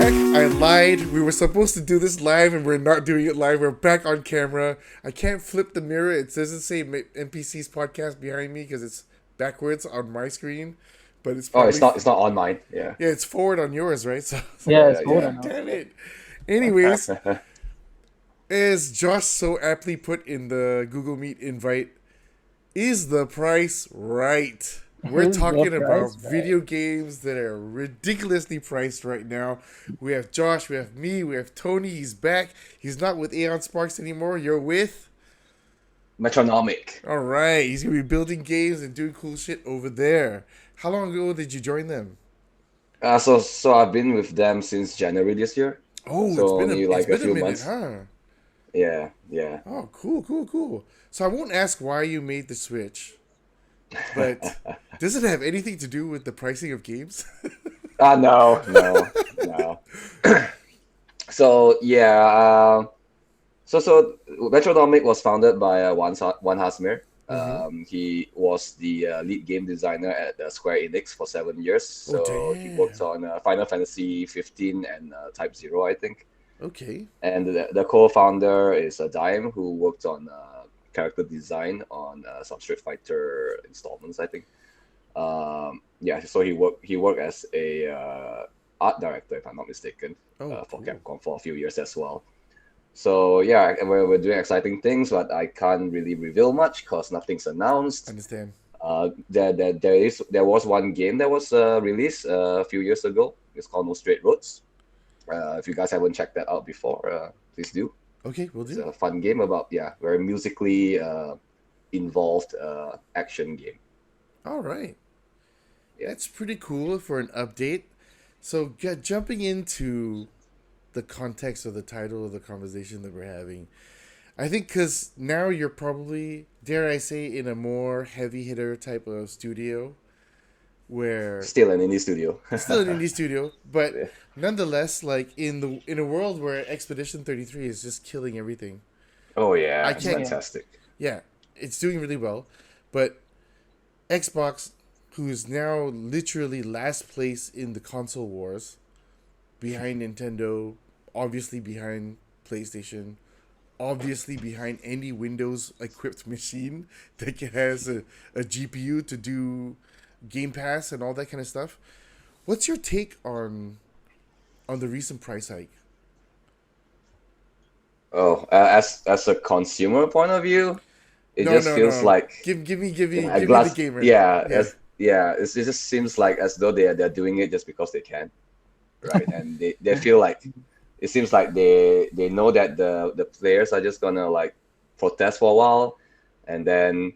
back. I lied. We were supposed to do this live and we're not doing it live. We're back on camera. I can't flip the mirror. It doesn't say MPCs podcast behind me because it's backwards on my screen. But it's Oh, probably, it's not on mine. Yeah. yeah, it's forward on yours, right? So Yeah, Yeah, it's hold God on. damn it. Anyways, as Josh so aptly put in the Google Meet invite, is the price right? We're Is the talking about price right? video games that are ridiculously priced right now. We have Josh, we have me, we have Tony. He's back. He's not with AeonSparx anymore. You're with? Metronomik. All right. He's going to be building games and doing cool shit over there. How long ago did you join them? So I've been with them since January this year. Oh, So only it's like a been a few minute, months. huh? Yeah, yeah. Oh, cool. So I won't ask why you made the switch, but does it have anything to do with the pricing of games? No, no. So yeah, so Metronomic was founded by Wan Hasmir. Mm-hmm. He was the lead game designer at Square Enix for 7 years. Oh, So he worked damn. on Final Fantasy 15 and Type Zero, I think. Okay. And the co-founder is Dime, who worked on character design on some Street Fighter installments, I think. Yeah, so he worked as a art director, if I'm not mistaken, Oh, for cool. Capcom for a few years as well. So yeah, we're doing exciting things, but I can't really reveal much because nothing's announced. Understand. There was one game that was released a few years ago. It's called No Straight Roads. If you guys haven't checked that out before, please do. Okay, we'll It's do. a fun game about very musically involved action game. All right. Yeah. That's pretty cool for an update. So, jumping into the context of the title of the conversation that we're having, I think because now you're probably, dare I say, in a more heavy hitter type of studio where Still an indie studio. still an indie studio, but Yeah. nonetheless, like in a world where Expedition 33 is just killing everything. Oh I yeah, it's can't. Yeah. fantastic. Yeah, it's doing really well, but Xbox, who is now literally last place in the console wars, behind Nintendo, obviously behind PlayStation, obviously behind any Windows equipped machine that has a GPU to do Game Pass and all that kind of stuff. What's your take on the recent price hike? Oh, as a consumer point of view, it No, just no, feels no. like Give a me the glass. gamer. Yeah, Yeah. it just seems like as though they're doing it just because they can, right? And they feel like it seems like they know that the players are just gonna like protest for a while, and then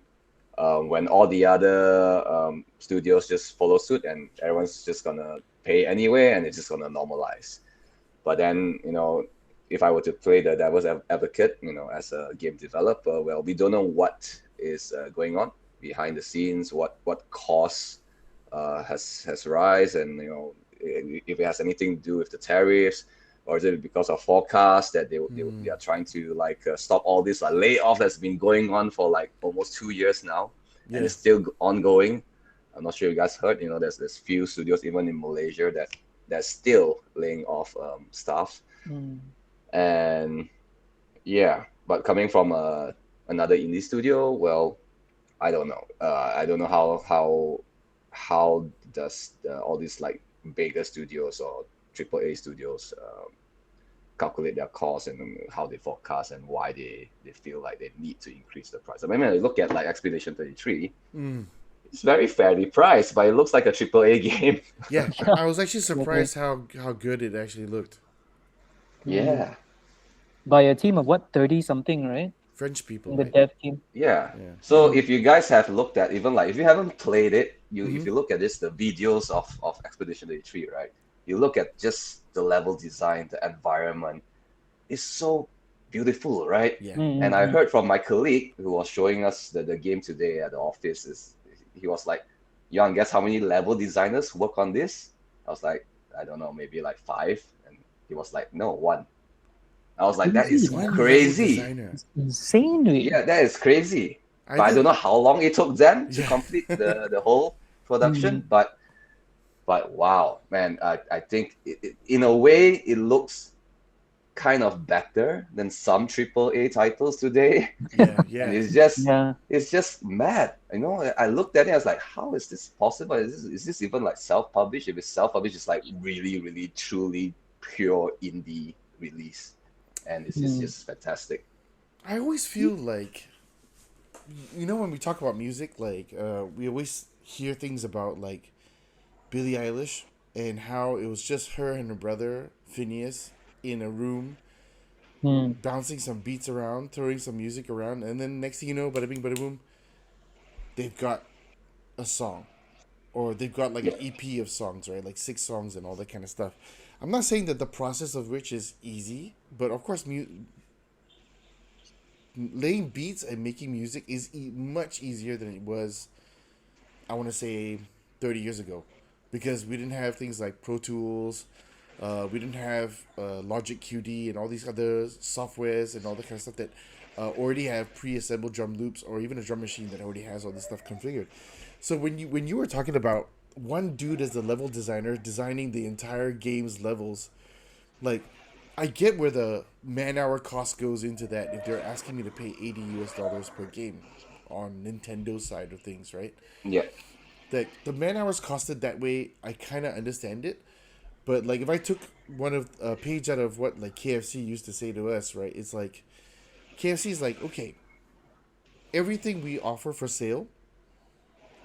when all the other studios just follow suit and everyone's just gonna pay anyway, and it's just gonna normalize. But then, if I were to play the devil's advocate, as a game developer, well, we don't know what is going on behind the scenes, what costs has rise, and if it has anything to do with the tariffs, or is it because of forecasts that they are trying to like stop all this layoff that's been going on for like almost 2 years now, and Yeah. it's still ongoing. I'm not sure you guys heard, there's few studios even in Malaysia that's still laying off staff. Mm. And yeah, but coming from another indie studio, well, I don't know. I don't know how does all these like bigger studios or AAA studios calculate their costs and how they forecast and why they feel like they need to increase the price. I mean, when I look at like Expedition 33, Mm. it's very fairly priced, but it looks like a AAA game. Yeah. I was actually Okay. surprised how good it actually looked. Mm. Yeah. By a team of what, 30 something, right? French people, In the right? dev team. Yeah. Yeah. So Mm. if you guys have looked at even like if you haven't played it, Mm-hmm. if you look at this the videos of Expedition 83, right? You look at just the level design, the environment. It's so beautiful, right? Yeah. And I Mm. heard from my colleague who was showing us the game today at the office is he was like, Young, guess how many level designers work on this? I was like, I don't know, maybe like five. And he was like, no, one. I was like, that Crazy, is man. One level crazy. designer. It's insane, dude. Yeah, that is crazy. I But I don't did. know how long it took them to Yeah. complete the whole production. Mm. But But wow, man, I think in a way it looks kind of better than some AAA titles today. Yeah, And yeah. Yeah. it's just mad. You know, I looked at it, I was like, how is this possible? Is this even like self-published? If it's self-published, it's like really, really, truly pure indie release. And it's Mm. just fantastic. I always feel like, when we talk about music, like we always hear things about like Billie Eilish and how it was just her and her brother Phineas in a room Mm. bouncing some beats around, throwing some music around, and then next thing you know, bada bing, bada boom, they've got a song, or they've got like Yeah. an EP of songs, right? Like 6 songs and all that kind of stuff. I'm not saying that the process of which is easy, but of course, laying beats and making music is much easier than it was, I want to say, 30 years ago, because we didn't have things like Pro Tools. We didn't have Logic QD and all these other softwares and all that kind of stuff that already have pre-assembled drum loops, or even a drum machine that already has all this stuff configured. So when you were talking about one dude as the level designer designing the entire game's levels, like, I get where the man hour cost goes into that if they're asking me to pay $80 per game on Nintendo's side of things, right? Yeah. That the man hours costed that way, I kind of understand it. But like, if I took one of a page out of what like KFC used to say to us, right? It's like KFC is like, okay, everything we offer for sale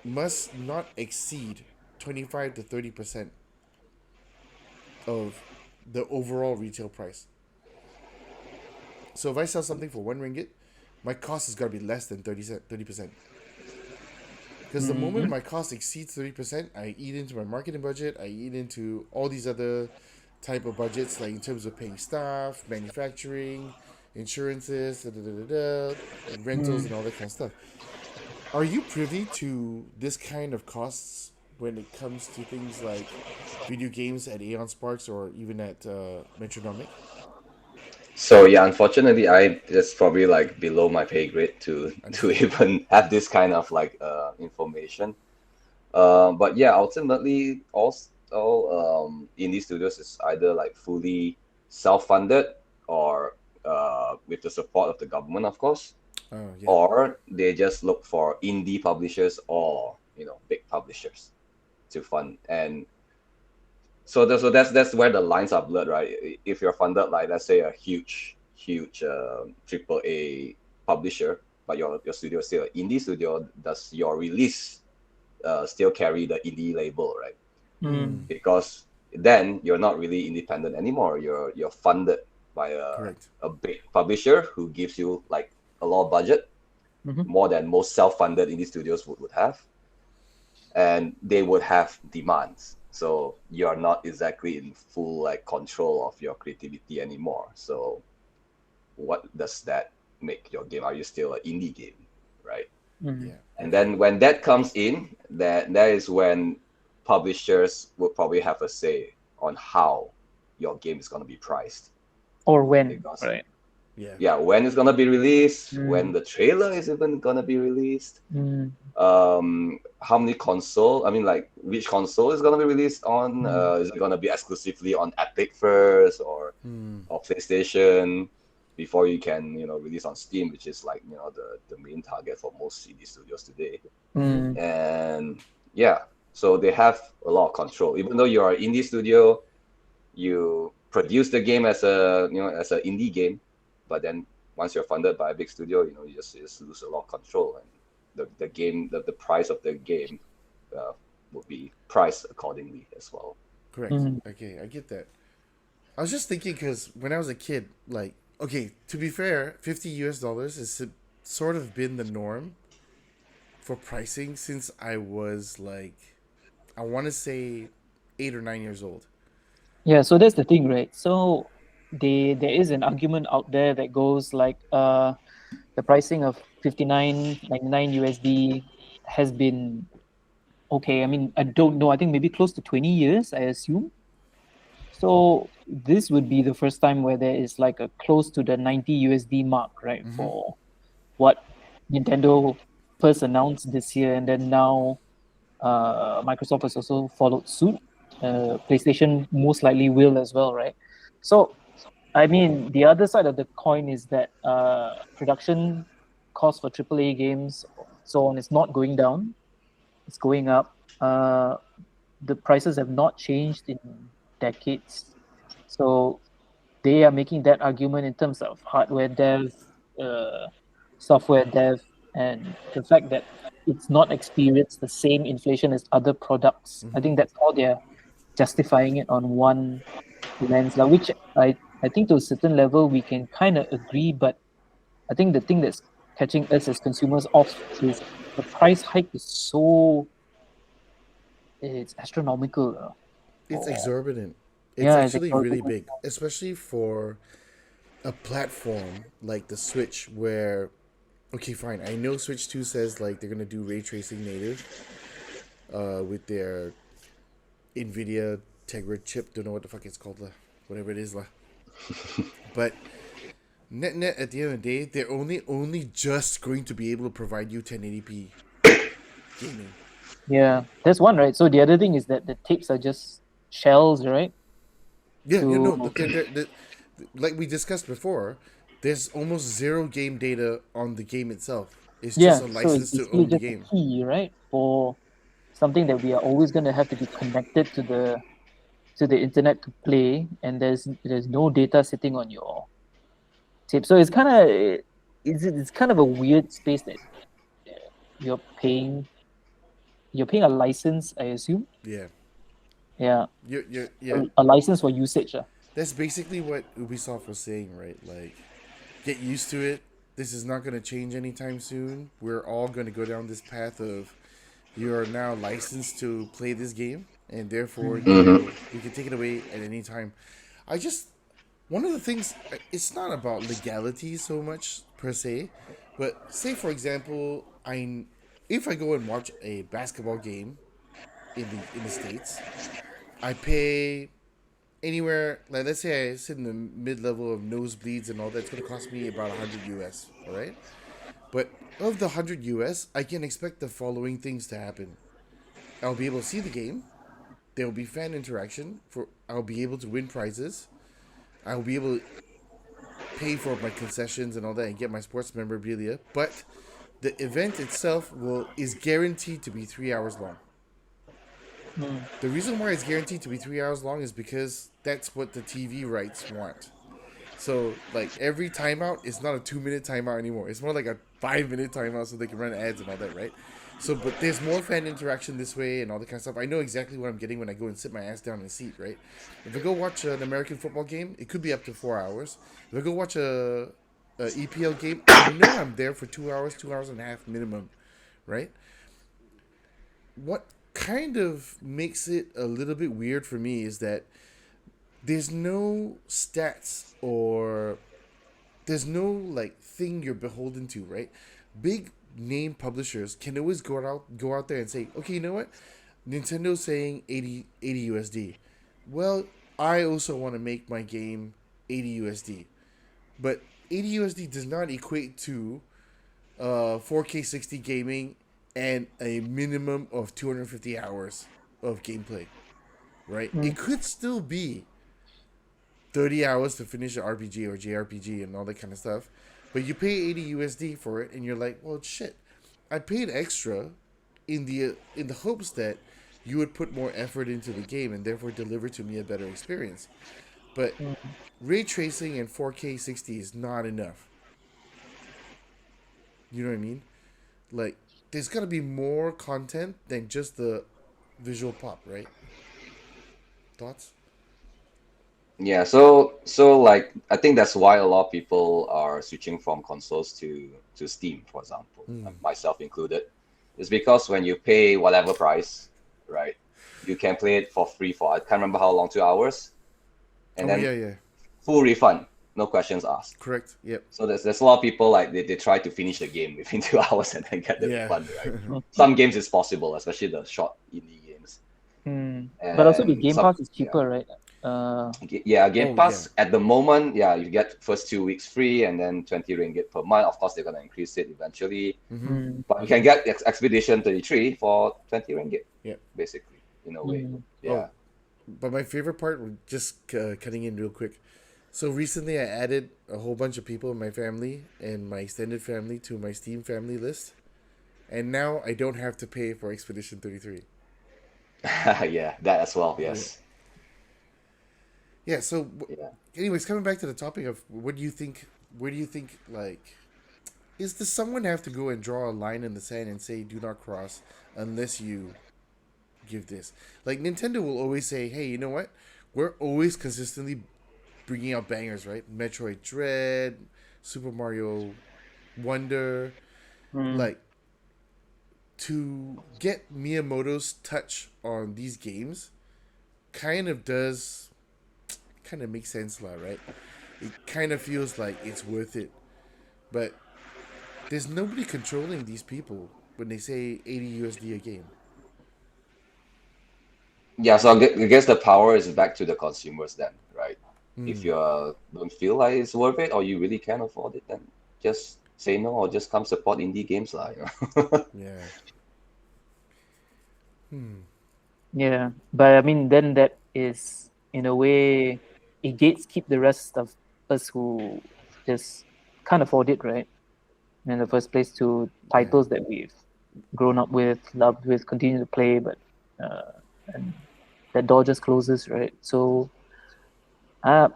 must not exceed 25 to 30% of the overall retail price. So if I sell something for $1, my cost has got to be less than 30%. Because the moment Mm. my cost exceeds 30%, I eat into my marketing budget. I eat into all these other type of budgets, like in terms of paying staff, manufacturing, insurances, da, da, da, da, da, rentals, Mm. and all that kind of stuff. Are you privy to this kind of costs when it comes to things like video games at AeonSparx or even at Metronomik? So yeah, unfortunately, I it's probably like below my pay grade to to Understandable. even have this kind of like information. But yeah, ultimately, all indie studios is either like fully self-funded or with the support of the government, of course, Oh, yeah. or they just look for indie publishers or big publishers to fund. And so that's where the lines are blurred, right? If you're funded, like let's say a huge triple A publisher, but your studio is still an indie studio, does your release still carry the indie label, right? Mm. Because then you're not really independent anymore. You're funded by Correct. a big publisher who gives you like a lot of budget, Mhm. more than most self-funded indie studios would have, and they would have demands. So you're not exactly in full like control of your creativity anymore. So what does that make your game? Are you still an indie game, right? Mm. Yeah. And Okay. then when that comes in, that is when publishers will probably have a say on how your game is going to be priced. Or when, Because right? Yeah. yeah, when it's going to be released, when Mm. the trailer is even going to be released, Mm. how many console, I mean, like which console is going to be released on, Mm. is it going to be exclusively on Epic first, or PlayStation, before you can release on Steam, which is like the main target for most CD studios today. Mm. And yeah, so they have a lot of control. Even though you're an indie studio, you produce the game as as an indie game, but then once you're funded by a big studio, you just lose a lot of control, and the game, the price of the game uh, will be priced accordingly as well. Correct. Mm. Okay, I get that. I was just thinking because when I was a kid, like, okay, to be fair, $50 has sort of been the norm for pricing since I was like, I want to say 8 or 9 years old. Yeah, so that's the thing, right? So there is an argument out there that goes like the pricing of 59.99 USD has been okay. I mean, I don't know. I think maybe close to 20 years, I assume. So this would be the first time where there is like a close to the 90 USD mark, right? For what Nintendo first announced this year, and then now Microsoft has also followed suit. PlayStation most likely will as well, right? So, I mean, the other side of the coin is that production cost for AAA games, so on, is not going down; it's going up. The prices have not changed in decades, so they are making that argument in terms of hardware dev, uh, software dev, and the fact that it's not experienced the same inflation as other products. I think that's how they're justifying it on one lens, like, which I think to a certain level we can kind of agree, but I think the thing that's catching us as consumers off is the price hike is so it's astronomical. It's exorbitant. It's Yeah, it's actually really exorbitant. big, especially for a platform like the Switch, where okay, fine. I know Switch 2 says like they're gonna do ray tracing native, with their Nvidia Tegra chip. Don't know what the fuck it's called, lah. Whatever it is, lah. But net at the end of the day, they're only just going to be able to provide you 1080p gaming. Yeah, that's one, right? So the other thing is that the tapes are just shells, right? Yeah, you know, To but like we discussed before, there's almost zero game data on the game itself. It's just yeah, a so it's license to basically own the just a game. key, right? For something that we are always going to have to be connected to the internet to play, and there's no data sitting on your tape. So it's kind of a weird space that you're paying you're paying a license, I assume. Yeah, Yeah, yeah. a license for usage. That's basically what Ubisoft was saying, right? Like, get used to it. This is not going to change anytime soon. We're all going to go down this path of you are now licensed to play this game, and therefore you can take it away at any time. I just one of the things, it's not about legality so much per se, but say for example, if I go and watch a basketball game in the states, I pay anywhere, like let's say I sit in the mid level of nosebleeds and all that. It's gonna cost me about 100 US. All right, but of the 100 US, I can expect the following things to happen. I'll be able to see the game. There will be fan interaction. I'll be able to win prizes. I'll be able to pay for my concessions and all that and get my sports memorabilia. But the event itself is guaranteed to be 3 hours long. The reason why it's guaranteed to be 3 hours long is because that's what the TV rights want. So like every timeout is not a 2 minute timeout anymore. It's more like a 5 minute timeout so they can run ads and all that, right? So, but there's more fan interaction this way and all that kind of stuff. I know exactly what I'm getting when I go and sit my ass down in a seat, right? If I go watch an American football game, it could be up to 4 hours. If I go watch a EPL game, I know I'm there for 2 hours, 2 hours and a half minimum, right? What kind of makes it a little bit weird for me is that there's no stats or there's no like thing you're beholden to, right? Big name publishers can always go out there and say, okay, you know what? Nintendo's saying 80 USD. Well, I also want to make my game 80 USD. But 80 USD does not equate to 4K 60 gaming and a minimum of 250 hours of gameplay, right? It could still be 30 hours to finish an RPG or JRPG and all that kind of stuff. But you pay 80 USD for it and you're like, well, shit. I paid extra in the hopes that you would put more effort into the game and therefore deliver to me a better experience. But ray tracing and 4K 60 is not enough. You know what I mean? Like, there's got to be more content than just the visual pop, right? Thoughts? Yeah, so like I think that's why a lot of people are switching from consoles to Steam, for example, myself included. It's because when you pay whatever price, right, you can play it for free for I can't remember how long, 2 hours, and then yeah. full refund, no questions asked. Correct. Yep. So there's a lot of people like they try to finish the game within 2 hours and then get the Yeah. refund, right? Some games is possible, especially the short indie games. But also the And Game some- Pass is cheaper, right? Yeah, Game Oh, Pass at the moment, yeah, you get first 2 weeks free and then 20 ringgit per month. Of course, they're gonna increase it eventually, but you can get Expedition 33 for 20 ringgit. Yeah. Basically, in a way. Yeah. but my favorite part, just cutting in real quick. So recently, I added a whole bunch of people in my family and my extended family to my Steam family list, and now I don't have to pay for Expedition 33. Yeah, that as well. Yeah. Yes. Yeah. So, Yeah. anyways, coming back to the topic of what do you think? Where do you think like does someone have to go and draw a line in the sand and say do not cross unless you give this? Like Nintendo will always say, hey, you know what? We're always consistently bringing out bangers, right? Metroid Dread, Super Mario Wonder, Mm. like to get Miyamoto's touch on these games kind of does kind of makes sense lah, right? It kind of feels like it's worth it. But there's nobody controlling these people when they say 80 USD a game. Yeah, so I guess the power is back to the consumers then, right? If you don't feel like it's worth it or you really can't afford it, then just say no or just come support indie games lah. Yeah. Yeah, but I mean, then that is in a way it gatekeep the rest of us who just can't afford it, right? In the first place, to Yeah. titles that we've grown up with, loved with, continue to play, but and that door just closes, right? So, I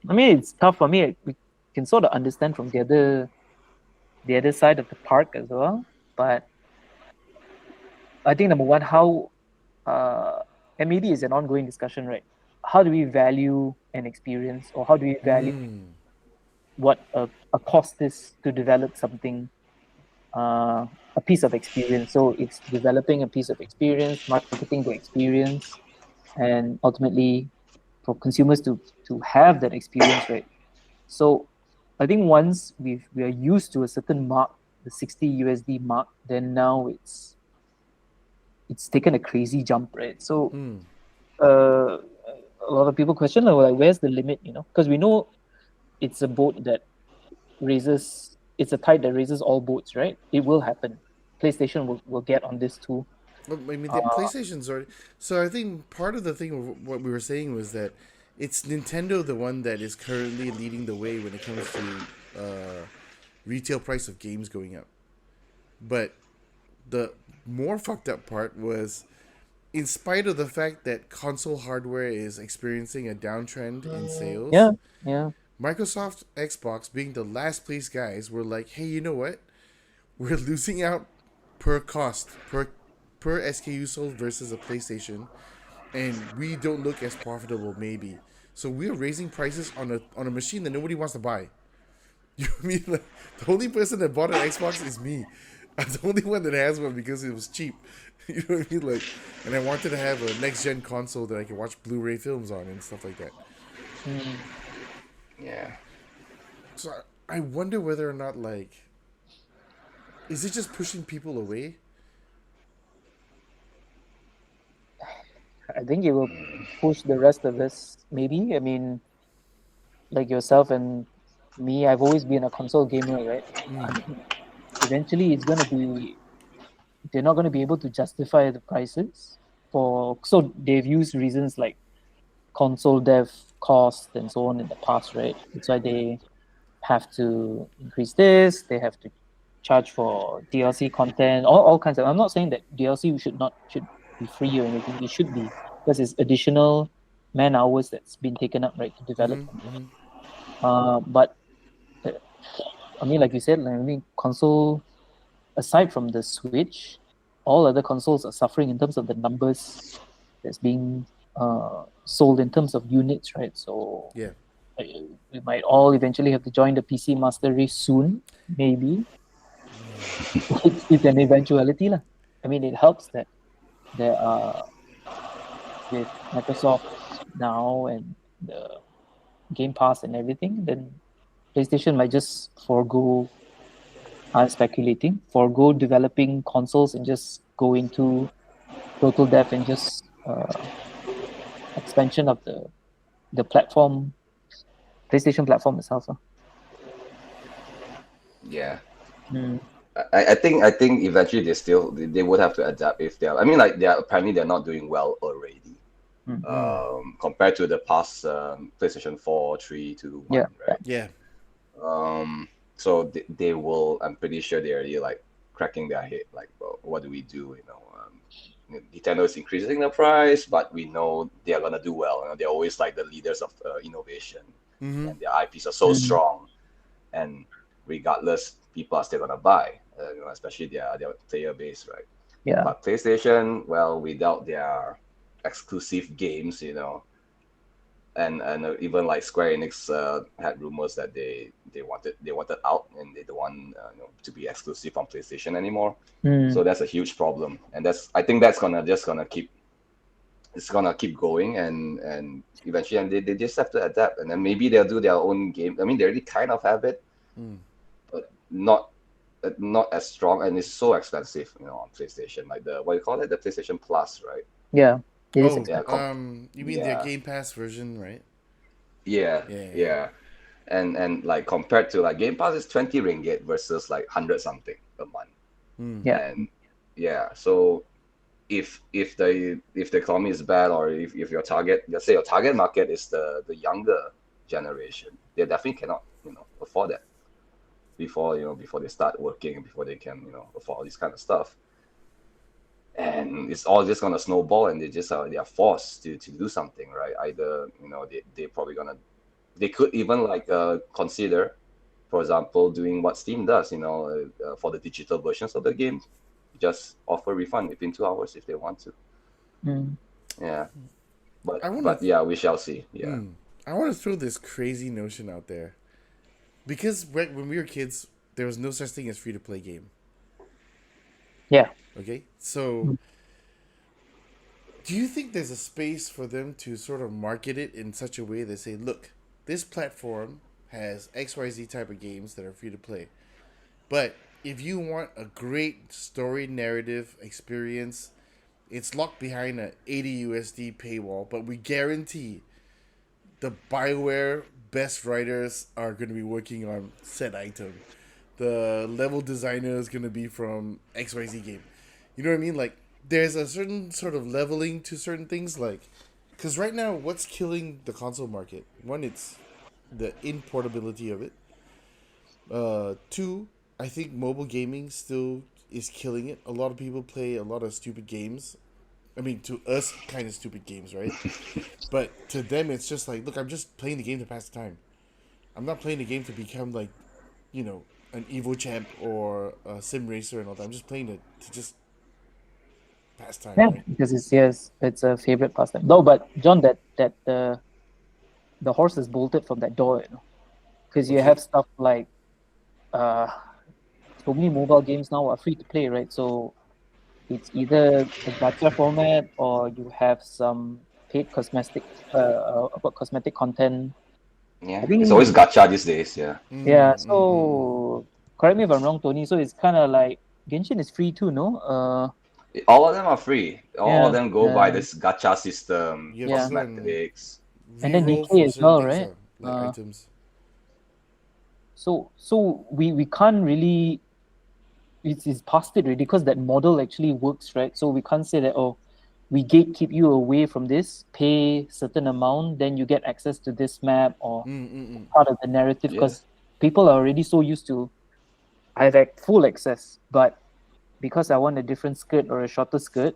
mean, it's tough for me. We can sort of understand from the other side of the park as well, but I think number one, how and maybe it's an ongoing discussion, right? How do we value an experience, or how do we value what a cost is to develop something, a piece of experience? So it's developing a piece of experience, marketing the experience, and ultimately for consumers to have that experience, right? So I think once we are used to a certain mark, the 60 USD mark, then now it's taken a crazy jump, right? So uh, a lot of people question like, where's the limit, because we know it's a boat that raises, it's a tide that raises all boats, right? It will happen. PlayStation will get on this too. Well, I mean, the PlayStation's already. So I think part of the thing of what we were saying was that it's Nintendo the one that is currently leading the way when it comes to retail price of games going up. But the more fucked up part was, in spite of the fact that console hardware is experiencing a downtrend in Yeah, sales, yeah. Microsoft Xbox, being the last place guys, were like, hey, you know what? We're losing out per cost, per SKU sold versus a PlayStation, and we don't look as profitable maybe. So we're raising prices on a machine that nobody wants to buy. You know what I mean? Like, the only person that bought an Xbox is me. I'm the only one that has one because it was cheap. You know what I mean? Like, and I wanted to have a next gen console that I can watch Blu-ray films on and stuff like that. Yeah. So I wonder whether or not like, is it just pushing people away? I think it will push the rest of us, maybe. I mean, like yourself and me, I've always been a console gamer, right? I mean, eventually it's going to be, they're not going to be able to justify the prices so they've used reasons like console dev cost and so on in the past, right? That's why they have to increase this, they have to charge for DLC content, all kinds of. I'm not saying that DLC should be free or anything. It should be, because it's additional man hours that's been taken up, right, to develop something. But uh, I mean, like you said, like, I mean, console, aside from the Switch, all other consoles are suffering in terms of the numbers that's being sold in terms of units, right? So Yeah. we might all eventually have to join the PC Master Race soon, maybe. It's an eventuality lah. I mean, it helps that there are, with Microsoft now and the Game Pass and everything, then PlayStation might just forego, I'm speculating, forego developing consoles and just go into total dev and just expansion of the platform, PlayStation platform itself. Yeah. Mm. I think eventually they would have to adapt if they're, I mean, like they're apparently they're not doing well already, compared to the past PlayStation 4, 3, 2, 1, Yeah. right? Yeah. So they will. I'm pretty sure they're already like cracking their head, like, well, what do we do? Nintendo is increasing the price, but we know they are gonna do well. They're always like the leaders of innovation, Mm-hmm. and their IPs are so strong, and regardless, people are still gonna buy. Especially their player base, right? Yeah. But PlayStation, well, without their exclusive games, and even like Square Enix had rumors that they wanted out, and they don't want to be exclusive on PlayStation anymore. So that's a huge problem, and I think that's gonna keep going, and eventually, and they just have to adapt, and then maybe they'll do their own game. I mean, they already kind of have it, but not as strong, and it's so expensive, on PlayStation, like the what do you call it, the PlayStation Plus, right? Yeah. It is Oh, expensive. you mean their Yeah, Game Pass version, right? yeah, Yeah. yeah. And like compared to like Game Pass is 20 ringgit versus like 100 something a month. Yeah. And yeah, so if the economy is bad, or if your target, let's say your target market is the younger generation, they definitely cannot afford that before they start working, and before they can afford all this kind of stuff. And it's all just gonna snowball, and they are forced to do something, right? Either they probably gonna, they could even like consider, for example, doing what Steam does, for the digital versions of the game, just offer refund within 2 hours if they want to. Yeah, I want but to. yeah, we shall see. Yeah, I want to throw this crazy notion out there, because when we were kids, there was no such thing as free to play game. Yeah. Okay, so do you think there's a space for them to sort of market it in such a way that say, look, this platform has XYZ type of games that are free to play, but if you want a great story narrative experience, it's locked behind a 80 USD paywall, but we guarantee the BioWare best writers are going to be working on said item. The level designer is going to be from XYZ game. You know what I mean? Like, there's a certain sort of leveling to certain things. Like, because right now, what's killing the console market? One, it's the importability of it. Two, I think mobile gaming still is killing it. A lot of people play a lot of stupid games. I mean, to us, kind of stupid games, right? But to them, it's just like, look, I'm just playing the game to pass the time. I'm not playing the game to become like, you know, an Evo champ or a sim racer and all that. I'm just playing it to just pass time, Yeah, right? because it's a favorite pastime. No, but John, that the horse is bolted from that door, because you Okay. have stuff like uh, so many mobile games now are free to play, right? So it's either a gacha format, or you have some paid cosmetic content. I yeah. It's always think, gacha these days. Yeah, yeah. So correct me if I'm wrong, Tony. So it's kind of like Genshin is free too, no? all of them are free. All of Yeah, them go by this gacha system, You have to yeah. go and cosmetics. And then re-roll DK for as certain well, things, right? like items. So we can't really, it's past it really, because that model actually works, right? So we can't say that, oh, we gatekeep you away from this, pay certain amount, then you get access to this map or part of the narrative, Yeah, because people are already so used to, I have full access, but because I want a different skirt or a shorter skirt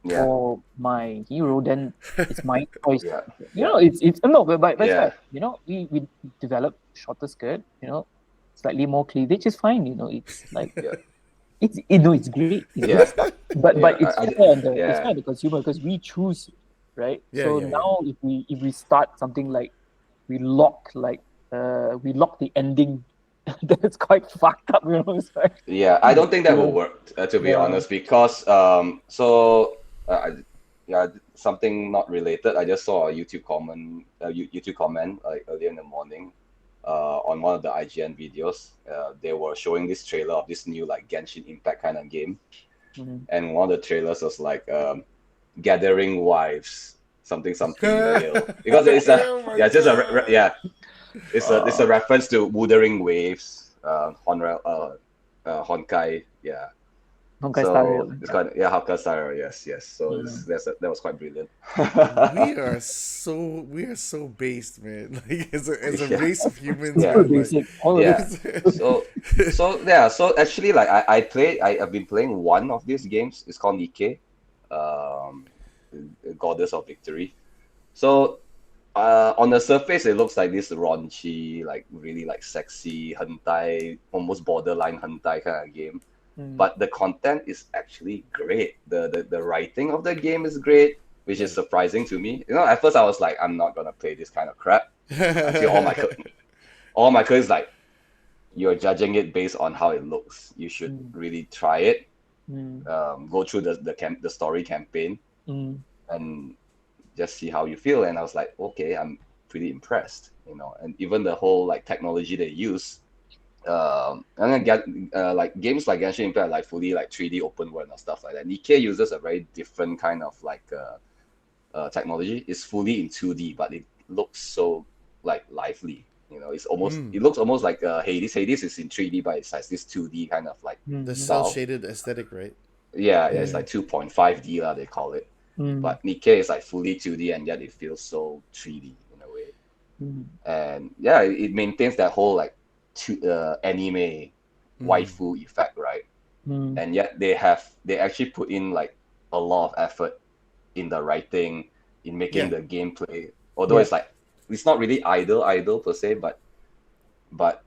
yeah, for my hero, then it's my choice. yeah, It's no, but it's yeah, right. We develop shorter skirt. Slightly more cleavage is fine. It's like yeah, it's great. It's good yeah, stuff. But yeah. it's fair on Yeah, the consumer, because we choose, right? Yeah, So yeah, yeah. now if we start something like we lock the ending, that's quite fucked up. It's like, yeah. I don't think that yeah, will work, to be yeah. honest, because yeah, something not related. I just saw a YouTube comment like earlier in the morning, on one of the IGN videos. They were showing this trailer of this new like Genshin Impact kind of game, Mhm. and one of the trailers was like gathering wives, something in the hill, because it's a Oh my yeah, just a god. yeah, it's a reference to Wuthering Waves, Honkai, yeah. Honkai Star So Rail. it's quite, yeah, Hakka Style, yes, yes. So Mm. that was quite brilliant. We are so based, man. Like as a Yeah, race of humans, yeah, Super man. Like basic. All of yeah. us. So actually, like I've been playing one of these games. It's called Nikke, um, Goddess of Victory. So on the surface, it looks like this raunchy, like really like sexy hentai, almost borderline hentai kind of game. Mm. But the content is actually great. The writing of the game is great, which is right. surprising to me. You know, at first I was like, I'm not gonna play this kind of crap until all my code is like, you're judging it based on how it looks. You should Mm. really try it. Mm. Go through the story campaign Mm. and just see how you feel. And I was like, okay, I'm pretty impressed, you know. And even the whole like technology they use, and then get like games like Genshin Impact, like fully like 3D open world and stuff like that. Nikkei uses a very different kind of like technology. It's fully in 2D, but it looks so like lively. You know, Mm, it looks almost like Hades. Hades is in 3D, but it's like this 2D kind of like the Mm. cell style. shaded aesthetic, right? Yeah, yeah, it's Mm. like 2.5D lah, they call it. Mm. But Nikkei is like fully 2D and yet it feels so 3D in a way. Mm. And yeah, it maintains that whole like anime Mm. waifu effect, right? Mm. And yet they actually put in like a lot of effort in the writing, in making Yeah. the gameplay. Although Yeah. it's not really idle per se, but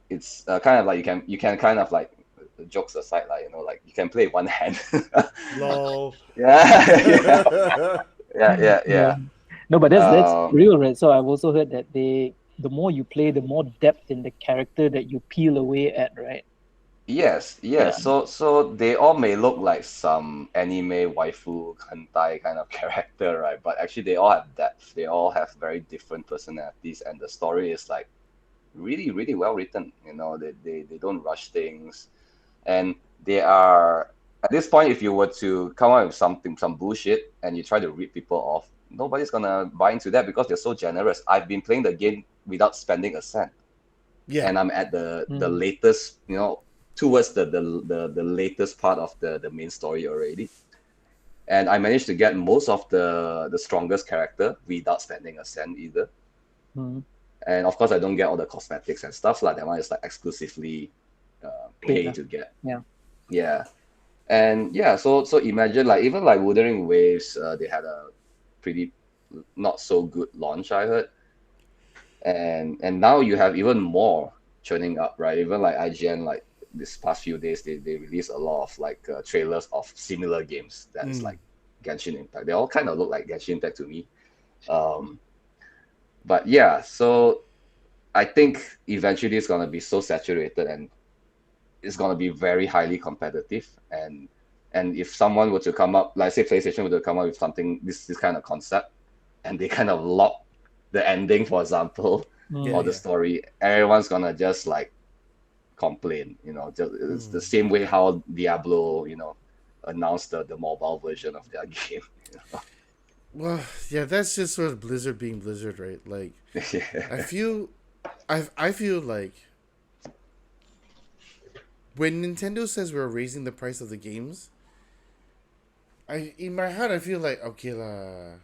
it's kind of like you can kind of like, jokes aside, like, you know, like you can play one hand. Lol. Yeah, yeah, yeah, yeah, Yeah. yeah. No, but that's Um, real, right? So I've also heard that the more you play, the more depth in the character that you peel away at, right? yes, Yeah. yes. So they all may look like some anime waifu hentai kind of character, right? But actually, they all have depth. They all have very different personalities, and the story is like really, really well written. You know, they don't rush things, and they are at this point. If you were to come up with some bullshit, and you try to rip people off, nobody's gonna buy into that because they're so generous. I've been playing the game without spending a cent, Yeah. and I'm at the Mm. latest, you know, towards the latest part of the main story already. And I managed to get most of the strongest character without spending a cent either. Mm. And of course, I don't get all the cosmetics and stuff like that. One is like exclusively Paid, pay huh? to get. Yeah. Yeah, and yeah, so imagine like even like Wuthering Waves, they had a pretty not so good launch, I heard, and now you have even more churning up, right? Even like IGN, like this past few days, they released a lot of like trailers of similar games that's Mm. like Genshin Impact. They all kind of look like Genshin Impact to me. Um, but yeah, so I think eventually it's gonna be so saturated and it's gonna be very highly competitive. And if someone were to come up, like say PlayStation were to come up with something this kind of concept, and they kind of lock the ending, for example, Yeah. or Mm. the Yeah. story, everyone's gonna just like complain. You know, just it's the Mm. same way how Diablo, you know, announced the mobile version of their game. You Well, yeah. That's just sort of Blizzard being Blizzard, right? Like, know? I Yeah. feel, I feel like when Nintendo says we're raising the price of the games, in my heart I feel like okay lah.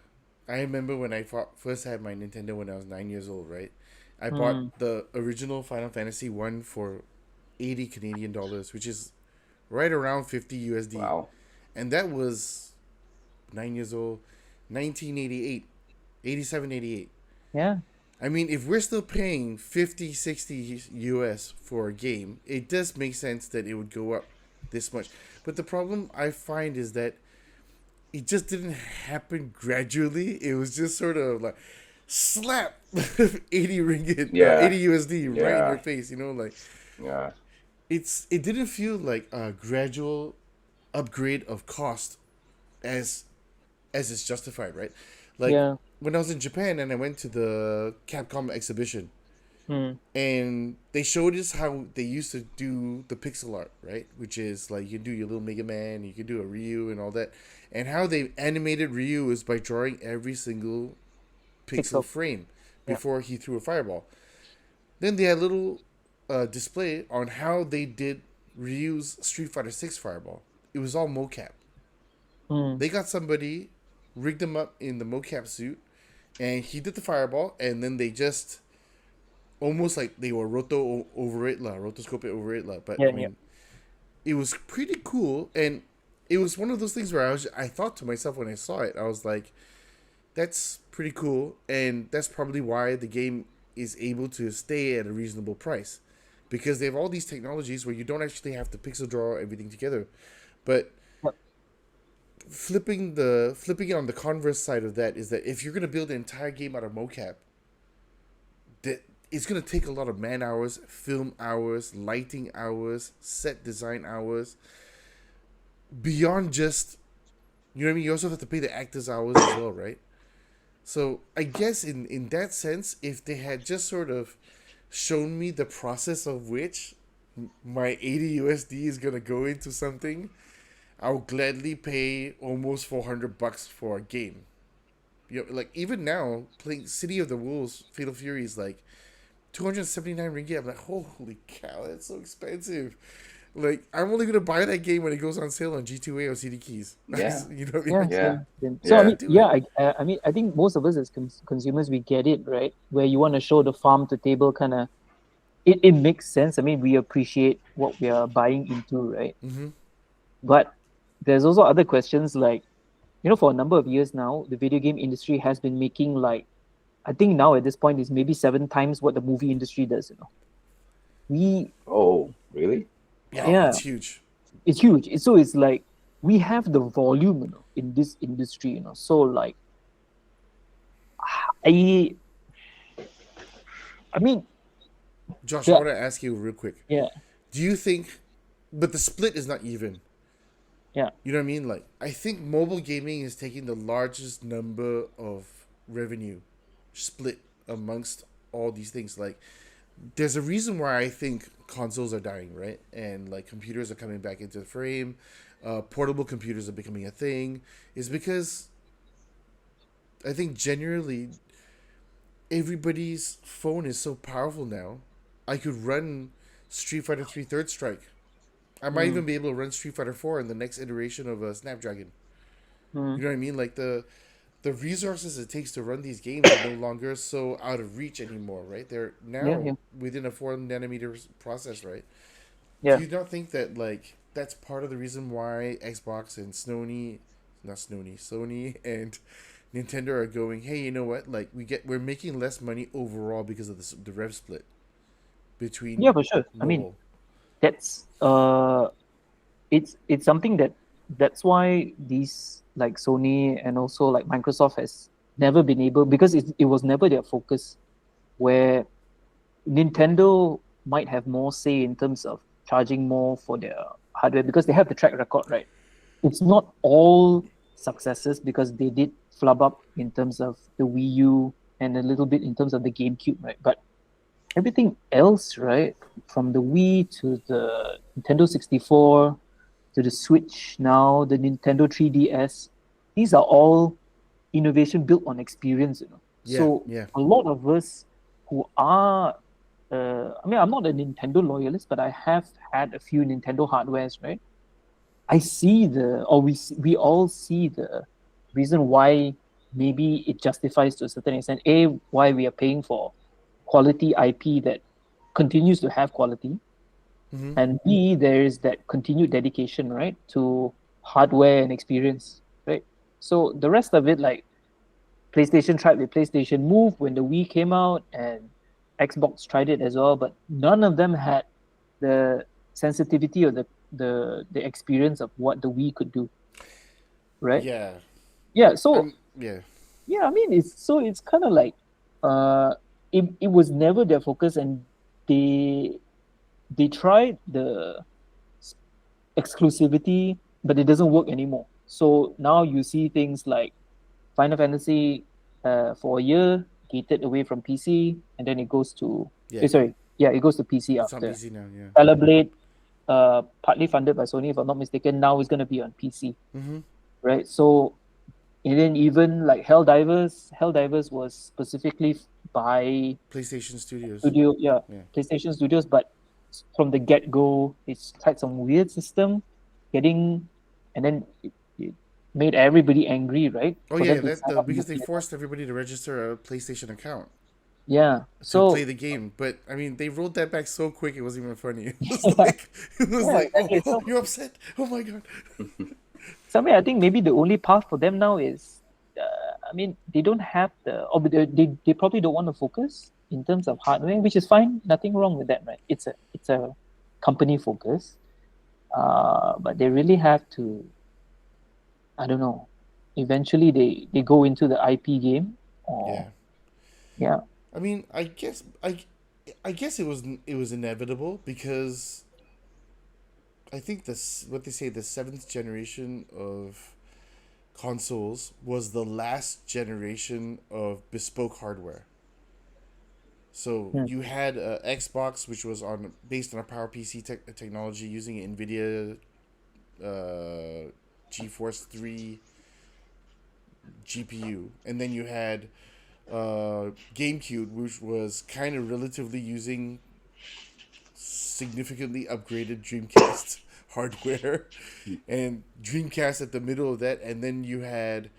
I remember when first had my Nintendo when I was 9 years old, right? I bought Mm. the original Final Fantasy one for 80 Canadian dollars, which is right around 50 USD, Wow. and that was 9 years old, 1988, 87, 88. Yeah. I mean, if we're still paying 50, 60 US for a game, it does make sense that it would go up this much. But the problem I find is that it just didn't happen gradually. It was just sort of like slap 80 ringgit, Yeah. 80 USD right in your Yeah. face, like Yeah. it didn't feel like a gradual upgrade of cost as it's justified, right? Like Yeah. when I was in Japan and I went to the Capcom exhibition, Mm. and they showed us how they used to do the pixel art, right? Which is like you do your little Mega Man, you can do a Ryu and all that, and how they animated Ryu is by drawing every single pixel Pixel. frame Yeah. before he threw a fireball. Then they had a little display on how they did Ryu's Street Fighter 6 fireball, it was all mocap. Mm. They got somebody, rigged him up in the mocap suit, and he did the fireball, and then they just almost like they were over it la, rotoscope it over it la. But Yeah, I yeah. mean, it was pretty cool, and it was one of those things where I thought to myself when I saw it, I was like, that's pretty cool, and that's probably why the game is able to stay at a reasonable price, because they have all these technologies where you don't actually have to pixel draw everything together, but Yep. flipping it on the converse side of that is that if you're gonna build an entire game out of mocap, that it's gonna take a lot of man hours, film hours, lighting hours, set design hours, beyond just, you know what I mean. You also have to pay the actors hours as well, right? So I guess in that sense, if they had just sort of shown me the process of which my 80 USD is gonna go into something, I'll gladly pay almost $400 for a game. You know, like even now playing City of the Wolves, Fatal Fury is like 279 ringgit. I'm like, holy cow, that's so expensive. Like, I'm only gonna buy that game when it goes on sale on G2A or CD Keys. Yeah. You know what I mean? Yeah, Like, Yeah. So I Yeah. mean, do yeah, it. I mean, I think most of us as consumers we get it, right? Where you want to show the farm to table kind of, it makes sense. I mean, we appreciate what we are buying into, right? Mm-hmm. But there's also other questions like, for a number of years now, the video game industry has been making like, I think now at this point is maybe 7 times what the movie industry does. We, Oh, really? Yeah, Wow. yeah, it's huge. it's huge. So it's like we have the volume, in this industry. So like, I, I mean, Josh, I yeah, want to ask you real quick. yeah, Do you think, but the split is not even. yeah. You know what I mean? Like, I think mobile gaming is taking the largest number of revenue split amongst all these things. Like, there's a reason why I think consoles are dying, right? And like computers are coming back into the frame. Portable computers are becoming a thing. Is because I think generally everybody's phone is so powerful now. I could run Street Fighter 3 Third Strike. I might Mm, even be able to run Street Fighter 4 in the next iteration of a Snapdragon. mm, You know what I mean? Like the resources it takes to run these games are no longer so out of reach anymore, right? They're yeah, now yeah, within a 4 nanometer process, right? Do yeah. you not think that like that's part of the reason why Xbox and Sony and Nintendo are going, hey, you know what? Like we're making less money overall because of the rev split Yeah, between for sure. I mean, mobile. that's it's something that's why these like Sony and also like Microsoft has never been able, because it was never their focus, where Nintendo might have more say in terms of charging more for their hardware because they have the track record, right? It's not all successes because they did flub up in terms of the Wii U and a little bit in terms of the GameCube, right? But everything else, right, from the Wii to the Nintendo 64 to the Switch now, the Nintendo 3DS, these are all innovation built on experience. Yeah, So yeah. a lot of us who are, I mean, I'm not a Nintendo loyalist, but I have had a few Nintendo hardwares, right? I see we all see the reason why maybe it justifies to a certain extent. A, why we are paying for quality IP that continues to have quality, Mm-hmm. and B, there is that continued dedication, right, to hardware and experience, right? So the rest of it, like PlayStation tried with PlayStation Move when the Wii came out, and Xbox tried it as well, but none of them had the sensitivity or the experience of what the Wii could do, right? Yeah. Yeah, so Yeah. yeah, I mean it's kind of like it was never their focus, and they they tried the exclusivity, but it doesn't work anymore. So now you see things like Final Fantasy for a year gated away from PC, and then it goes to Yeah. sorry, yeah, it goes to PC It's on after. PC now, yeah. Blade, partly funded by Sony, if I'm not mistaken, now is going to be on PC, Mm-hmm. right? So and then even like Helldivers was specifically by PlayStation Studios. studio, yeah, Yeah. PlayStation Studios, but from the get go, it's tried some weird system, getting and then it made everybody angry, right? Oh For yeah, them to sign up because they immediately. forced everybody to register a PlayStation account Yeah. to play So the game. But I mean, they rolled that back so quick it wasn't even funny. yeah, It was yeah, like, exactly. oh, So you're upset. Oh my god. somewhere I think maybe the only path for them now is, I mean, they don't have or they probably don't want to focus in terms of hardware, which is fine. Nothing wrong with that, right? It's a company focus, but they really have to. I don't know. Eventually, they go into the IP game, or Yeah. yeah. I mean, I guess it was inevitable because I think this what they say the seventh generation of consoles was the last generation of bespoke hardware. So Hmm. you had Xbox, which was on based on a PowerPC technology using NVIDIA GeForce 3 GPU, and then you had GameCube, which was kind of relatively using significantly upgraded Dreamcast hardware, and Dreamcast at the middle of that, and then you had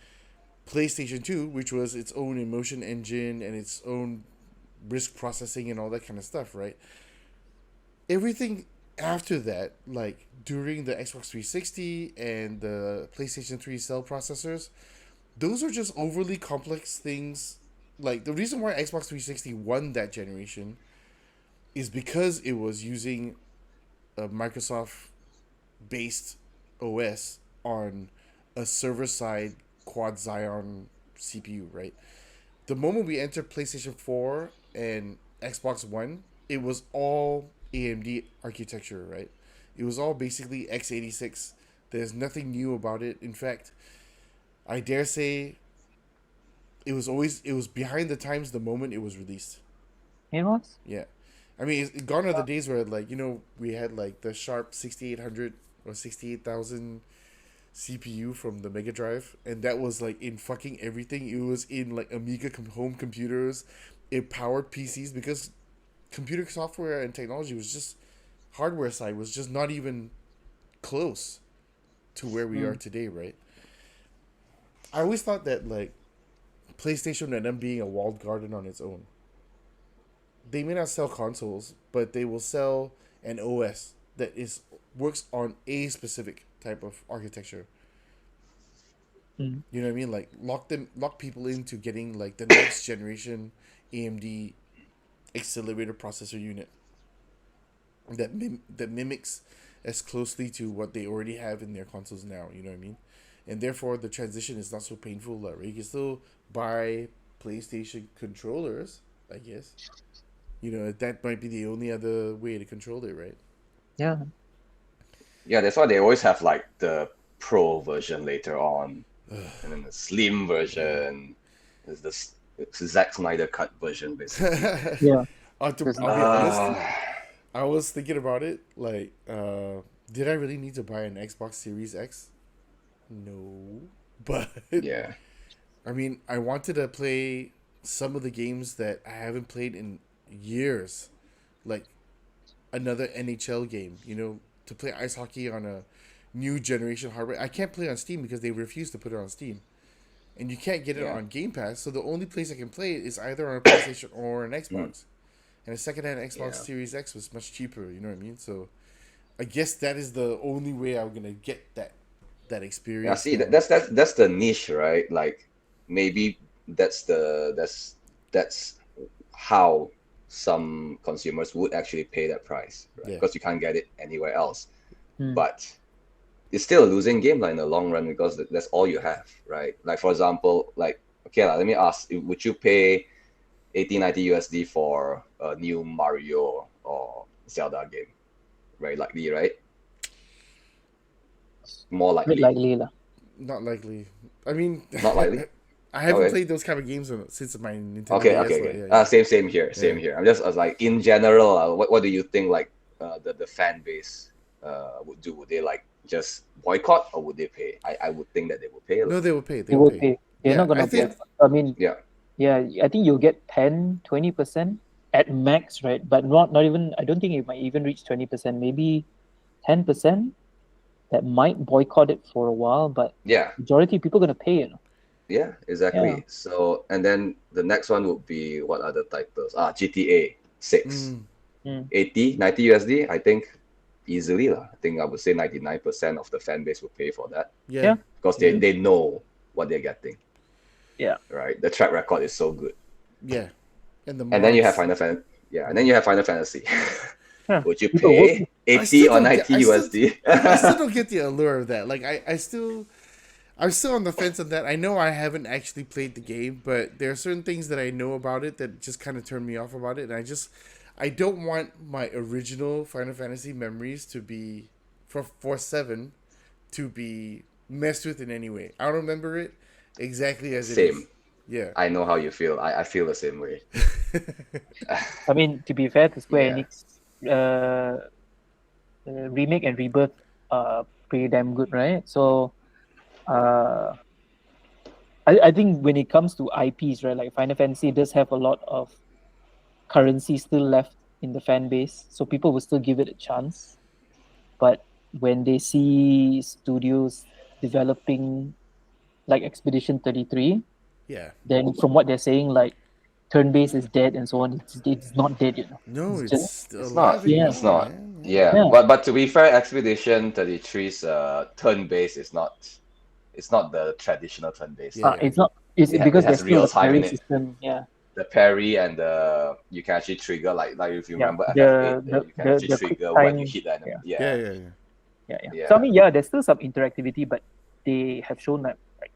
PlayStation 2, which was its own emotion engine and its own risk processing and all that kind of stuff, right? Everything after that, like during the Xbox 360 and the PlayStation 3 cell processors, those are just overly complex things. Like the reason why Xbox 360 won that generation is because it was using a Microsoft based OS on a server side quad Xeon CPU, right? The moment we entered PlayStation 4 and Xbox One, it was all AMD architecture, right? It was all basically x86. There's nothing new about it. In fact, I dare say it was behind the times the moment it was released. It was. Yeah. I mean, gone are the days where like, we had like the Sharp 6800 or 68,000 CPU from the Mega Drive, and that was like in fucking everything. It was in like Amiga home computers. It powered PCs because computer software and technology was just hardware side was just not even close to where we are Mm. today, right? I always thought that like PlayStation and them being a walled garden on its own. They may not sell consoles, but they will sell an OS that is works on a specific type of architecture. Mm. You know what I mean? Like lock people into getting like the next generation AMD accelerator processor unit that mimics as closely to what they already have in their consoles now. You know what I mean? And therefore, the transition is not so painful. Right? You can still buy PlayStation controllers, I guess. That might be the only other way to control it, right? Yeah. Yeah, that's why they always have like the pro version later on, and then the slim version. There's this Zack Snyder cut version basically. Yeah. There's I'll be honest. Uh, I was thinking about it. Like, did I really need to buy an Xbox Series X? No, but yeah. I mean, I wanted to play some of the games that I haven't played in years, like another NHL game. To play ice hockey on a new generation hardware. I can't play on Steam because they refuse to put it on Steam, and you can't get it Yeah. on Game Pass. So the only place I can play it is either on a PlayStation or an Mm, Xbox. And a secondhand Xbox yeah. Series X was much cheaper. You know what I mean? So I guess that is the only way I'm gonna get that Yeah, experience see now. that's the niche, right? Like maybe that's how some consumers would actually pay that price, right? Yeah. Because you can't get it anywhere else. Mm. But it's still a losing game like in the long run because that's all you have, right? Like for example, like okay, let me ask, would you pay 1890 USD for a new Mario or Zelda game? Very likely, right? More Bit likely. likely lah. Not likely. I mean, Not likely. I haven't Okay. played those kind of games since my Nintendo Okay, DS. okay, Like, okay. yeah, yeah, Same here, yeah. same here. I'm just I was like in general, what do you think like the fan base would do? Would they like just boycott or would they pay? I would think that they would pay. No, they will pay. They They will will pay. pay. They're Yeah, not I gonna think. boycott. I mean, Yeah, yeah, I think you'll get 10-20% at max, right? But not even. I don't think it might even reach 20%. Maybe 10%. that might boycott it for a while, but Yeah, majority of people gonna pay, you know. yeah, exactly. Yeah. So, and then the next one would be what other titles? GTA 6. Mm, Mm. 80, 90 USD, I think easily. I think I would say 99% of the fan base will pay for that yeah, Yeah. because yeah, they know what they're getting, Yeah. right? The track record is so good. yeah. And the And then you have mods. Final Fantasy. Yeah, and Yeah. then you have Final Fantasy. Yeah. Would you People would. pay I 80 still or don't get. 90 USD? I still don't get the allure of that. Like I'm still on the fence on that. I know I haven't actually played the game, but there are certain things that I know about it that just kind of turn me off about it, and I don't want my original Final Fantasy memories to be for 7 to be messed with in any way. I remember it exactly as it is. Same. Yeah. I know how you feel. I feel the same way. I mean, to be fair to Square Yeah. Enix, remake and rebirth are pretty damn good, right? So, uh, I think when it comes to IPs, right, like Final Fantasy does have a lot of currency still left in the fan base, so people will still give it a chance. But when they see studios developing like Expedition 33, Yeah. then from what they're saying, like turn-based is dead and so on, it's not dead, you know. No, It's it's just still It's alive not. and yeah, It's well, not. man. Yeah. yeah. But to be fair, Expedition 33's turn base is not. It's not the traditional turn base. Yeah, yeah, It's not. It's It because has there's still real the time in parry it. system. Yeah, The parry and the you can actually trigger like if you yeah. remember FF8, The the you can the, actually the quick trigger when you time. hit the enemy. Yeah, yeah, Yeah. yeah, yeah. yeah. So I Yeah. mean, yeah, there's still some interactivity, but they have shown that like,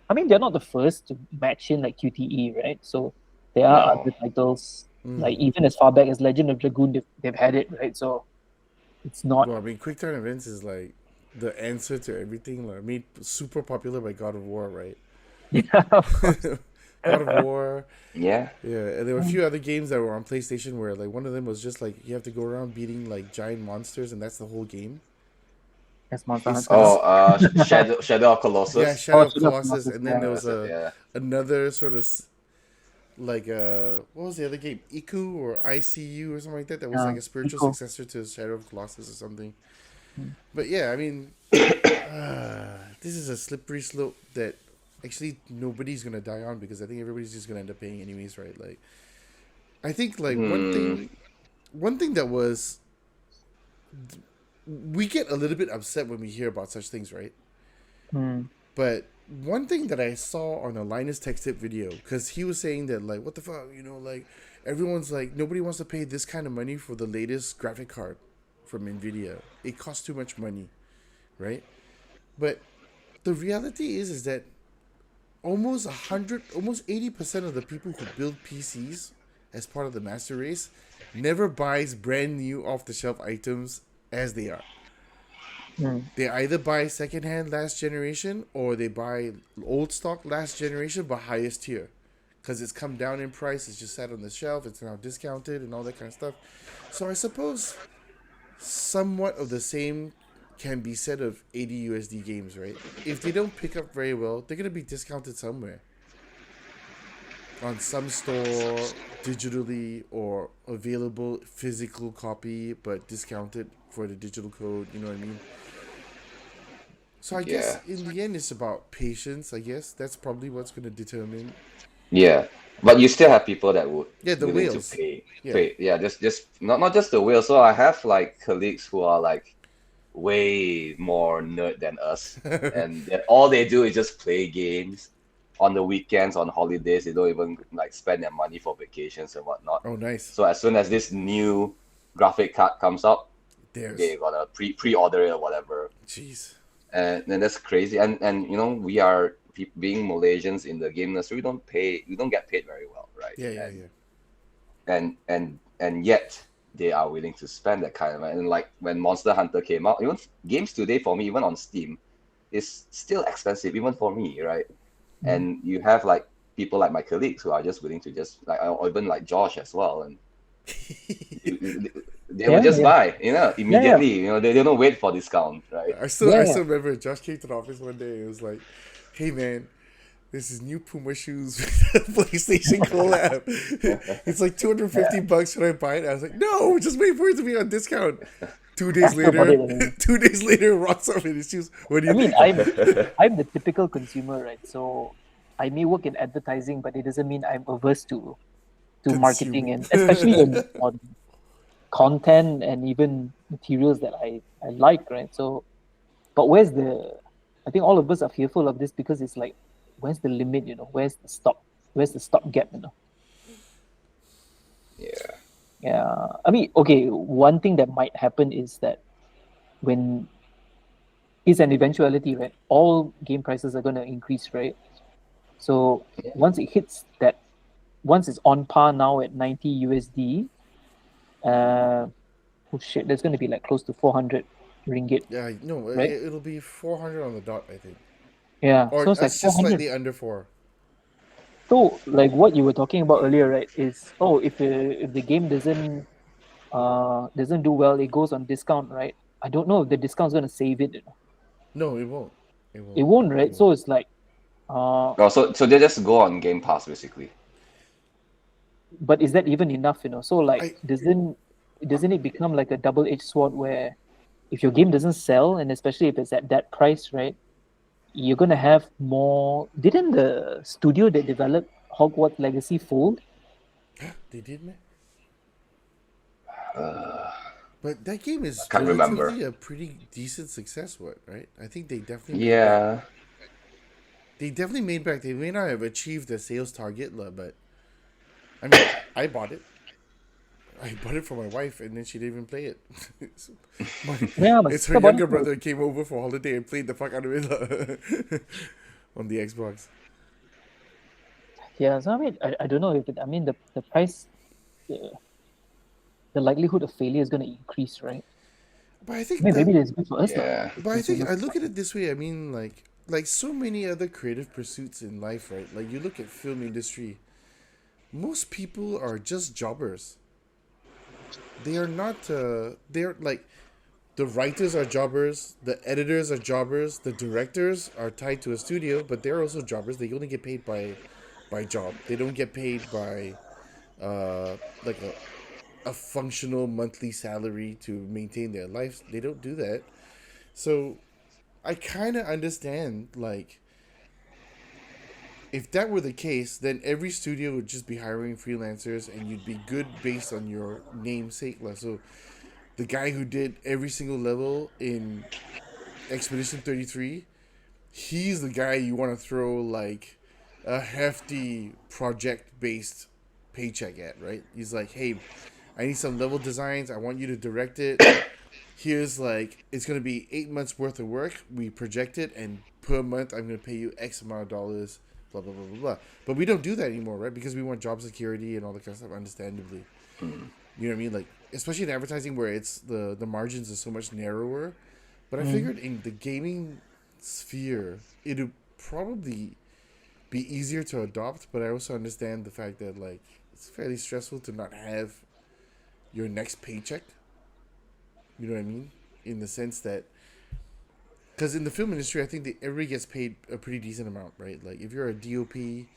I mean, they're not the first to match in like QTE, right? So there are No. other titles like Mm. even as far back as Legend of Dragoon, they've had it, right? So it's not. Well, I mean, quick time events is like the answer to everything. Like, I mean, super popular by God of War, right? Yeah, of course. God of War. Yeah. Yeah, and there were a few other games that were on PlayStation where like one of them was just like you have to go around beating like giant monsters, and that's the whole game. That's Monster It's Hunter, no? Oh, Shadow of Yeah, Colossus. Shadow Oh, of Shadow of Colossus, Colossus, and then yeah. there was That's it. Yeah. another sort of like what was the other game? Iku or ICU or something like that. That was like a spiritual Eco. successor to Shadow of Colossus or something. Hmm. But yeah, I mean, this is a slippery slope that actually nobody's gonna die on because I think everybody's just gonna end up paying anyways, right? Like, I think like Hmm. one thing that was we get a little bit upset when we hear about such things, right? Hmm. But one thing that I saw on a Linus Tech Tip video, because he was saying that like, what the fuck, like everyone's like nobody wants to pay this kind of money for the latest graphic card from Nvidia. It costs too much money, right? But the reality is that almost 80% of the people who build PCs as part of the master race never buys brand new off the shelf items as they are. Hmm. They either buy secondhand last generation or they buy old stock last generation but highest tier. Because it's come down in price, it's just sat on the shelf, it's now discounted and all that kind of stuff. So I suppose somewhat of the same can be said of 80 USD games, right? If they don't pick up very well, they're going to be discounted somewhere. On some store, digitally, or available physical copy, but discounted for the digital code, you know what I mean? So I guess Yeah. in the end, it's about patience. I guess that's probably what's going to determine. Yeah. But you still have people that would Yeah, the willing to whales. pay. Yeah. Pay. Yeah. Just not just the whale. So I have like colleagues who are like way more nerd than us, and all they do is just play games on the weekends, on holidays. They don't even like spend their money for vacations and whatnot. Oh, nice. So as soon as this new graphic card comes out, they There's. gotta pre-order it or whatever, Jeez. and then that's crazy. And we are being Malaysians in the game industry. We don't get paid very well, right? Yeah, yeah, yeah. And yet they are willing to spend that kind of money. And like when Monster Hunter came out, even games today for me, even on Steam, is still expensive, even for me, right? And you have like people like my colleagues who are just willing to just like, or even like Josh as well, and they will just buy, immediately. They don't wait for discount, right? I still remember Josh came to the office one day. It was like, "Hey man, this is new Puma shoes with PlayStation collab. It's like $250. Should I buy it?" I was like, "No, just wait for it to be on discount." That's about it. I mean, 2 days later, rocks up in his shoes. What do I you mean, think? I'm the typical consumer, right? So I may work in advertising, but it doesn't mean I'm averse to marketing, Consume. and especially when on content and even materials that I like, right? So, but where's the? I think all of us are fearful of this because it's like, where's the limit? You know, where's the stop? Where's the stop gap? You know. Yeah. Yeah, I mean, okay. One thing that might happen is that when is an eventuality, right? All game prices are going to increase, right? So once it hits that, once it's on par now at 90 USD, oh shit, there's going to be like close to 400 ringgit, Yeah, no, right? it'll be 400 on the dot, I think. Yeah, Or so it's like that's just 400. slightly under 4. So like what you were talking about earlier, right? Is if the game doesn't do well, it goes on discount, right? I don't know if the discount's going to save it. You know? No, it won't. It It won't. won't, It right? won't. So it's like, uh, Oh, so they just go on Game Pass basically. but is that even enough? You know, so like I doesn't it become like a double-edged sword where if your game doesn't sell, and especially if it's at that price, right, you're gonna have more. Didn't the studio that developed Hogwarts Legacy fold? they did, man. Uh, But that game I is can't remember. relatively a pretty decent success, what, right? I think they definitely made back. Yeah. They definitely made back. They may not have achieved the sales target, but I mean, I bought it. I bought it for my wife, and then she didn't even play it. my, Yeah, my it's her sister bought younger it too. brother came over for holiday and played the fuck out of it on the Xbox. Yeah, so I mean, I don't know if it. I mean, the price, the, the likelihood of failure is gonna increase, right? But I I think mean, that. maybe it's good for us, lah, Yeah. But I think I consumers. look at it this way. I mean, like so many other creative pursuits in life, right? Like you look at film industry. Most people are just jobbers. They are not. They're like the writers are jobbers, the editors are jobbers, the directors are tied to a studio, but they're also jobbers. They only get paid by job. They don't get paid by like a functional monthly salary to maintain their lives. They don't do that. So I kind of understand like if that were the case, then every studio would just be hiring freelancers and you'd be good based on your namesake. So the guy who did every single level in Expedition 33, he's the guy you want to throw like a hefty project based paycheck at, right? He's like, hey, I need some level designs. I want you to direct it. Here's like, it's going to be 8 months worth of work. We project it, and per month, I'm going to pay you X amount of dollars, blah, blah, blah, blah, blah. But we don't do that anymore, right? Because we want job security and all that kind of stuff, understandably. Mm. You know what I mean? Like, especially in advertising where it's the margins are so much narrower. But I Mm. figured in the gaming sphere, it would probably be easier to adopt. But I also understand the fact that like it's fairly stressful to not have your next paycheck. You know what I mean? In the sense that because in the film industry, I think that everybody gets paid a pretty decent amount, right? Like if you're a DOP,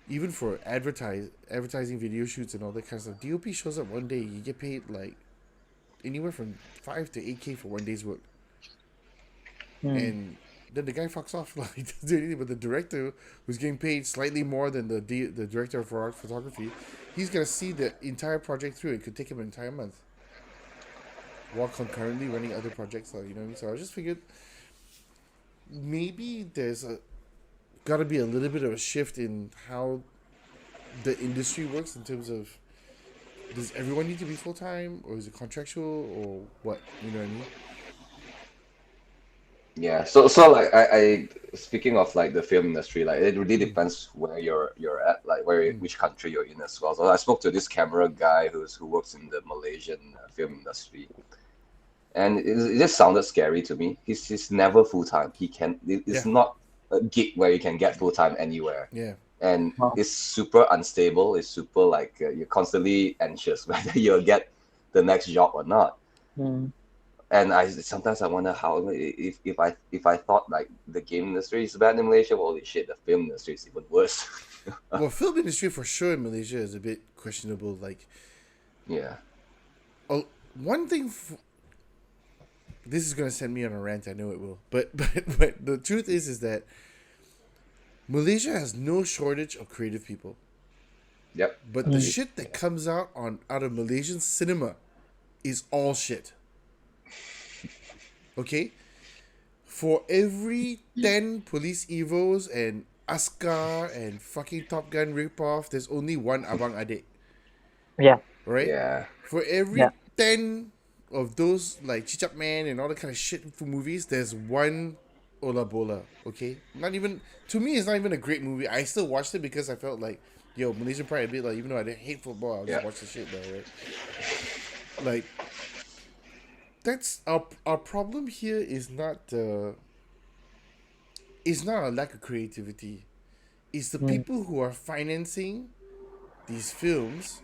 even for advertising video shoots and all that kind of stuff, DOP shows up one day, you get paid like anywhere from 5 to 8K for one day's work, Mm. and then the guy fucks off like doesn't do anything. But the director, who's getting paid slightly more than the director of photography, he's gonna see the entire project through. It could take him an entire month while concurrently running other projects. You know what I mean? So I just figured maybe there's a got to be a little bit of a shift in how the industry works in terms of does everyone need to be full time or is it contractual or what? You know what I mean? Yeah. So like I speaking of like the film industry, like it really Mm. depends where you're at, like where Mm. which country you're in as well. So I spoke to this camera guy who works in the Malaysian film industry, and it just sounded scary to me. He's never full time. It's Yeah, not a gig where you can get full time anywhere, yeah, and Wow. it's super unstable. It's super like you're constantly anxious whether you'll get the next job or not. Mm. And I sometimes I wonder how if I thought like the game industry is bad in Malaysia, holy shit, the film industry is even worse. well, film industry for sure in Malaysia is a bit questionable. Like, Yeah. oh, one thing this is gonna send me on a rant. I know it will. But the truth is that Malaysia has no shortage of creative people. Yep. But the shit that comes out of Malaysian cinema is all shit. Okay? For every 10 Police Evos and Askar and fucking Top Gun ripoff, there's only one Abang Adik. Yeah. Right? Yeah. For every 10 of those like Chichap Man and all the kind of shit for movies, there's one Ola Bola. Okay? Not even, to me, it's not even a great movie. I still watched it because I felt like, yo, Malaysian Pride a bit, like, even though I didn't hate football, I'll just Yeah. watch the shit though, right? Like, that's our problem here is not it's not a lack of creativity. It's the people who are financing these films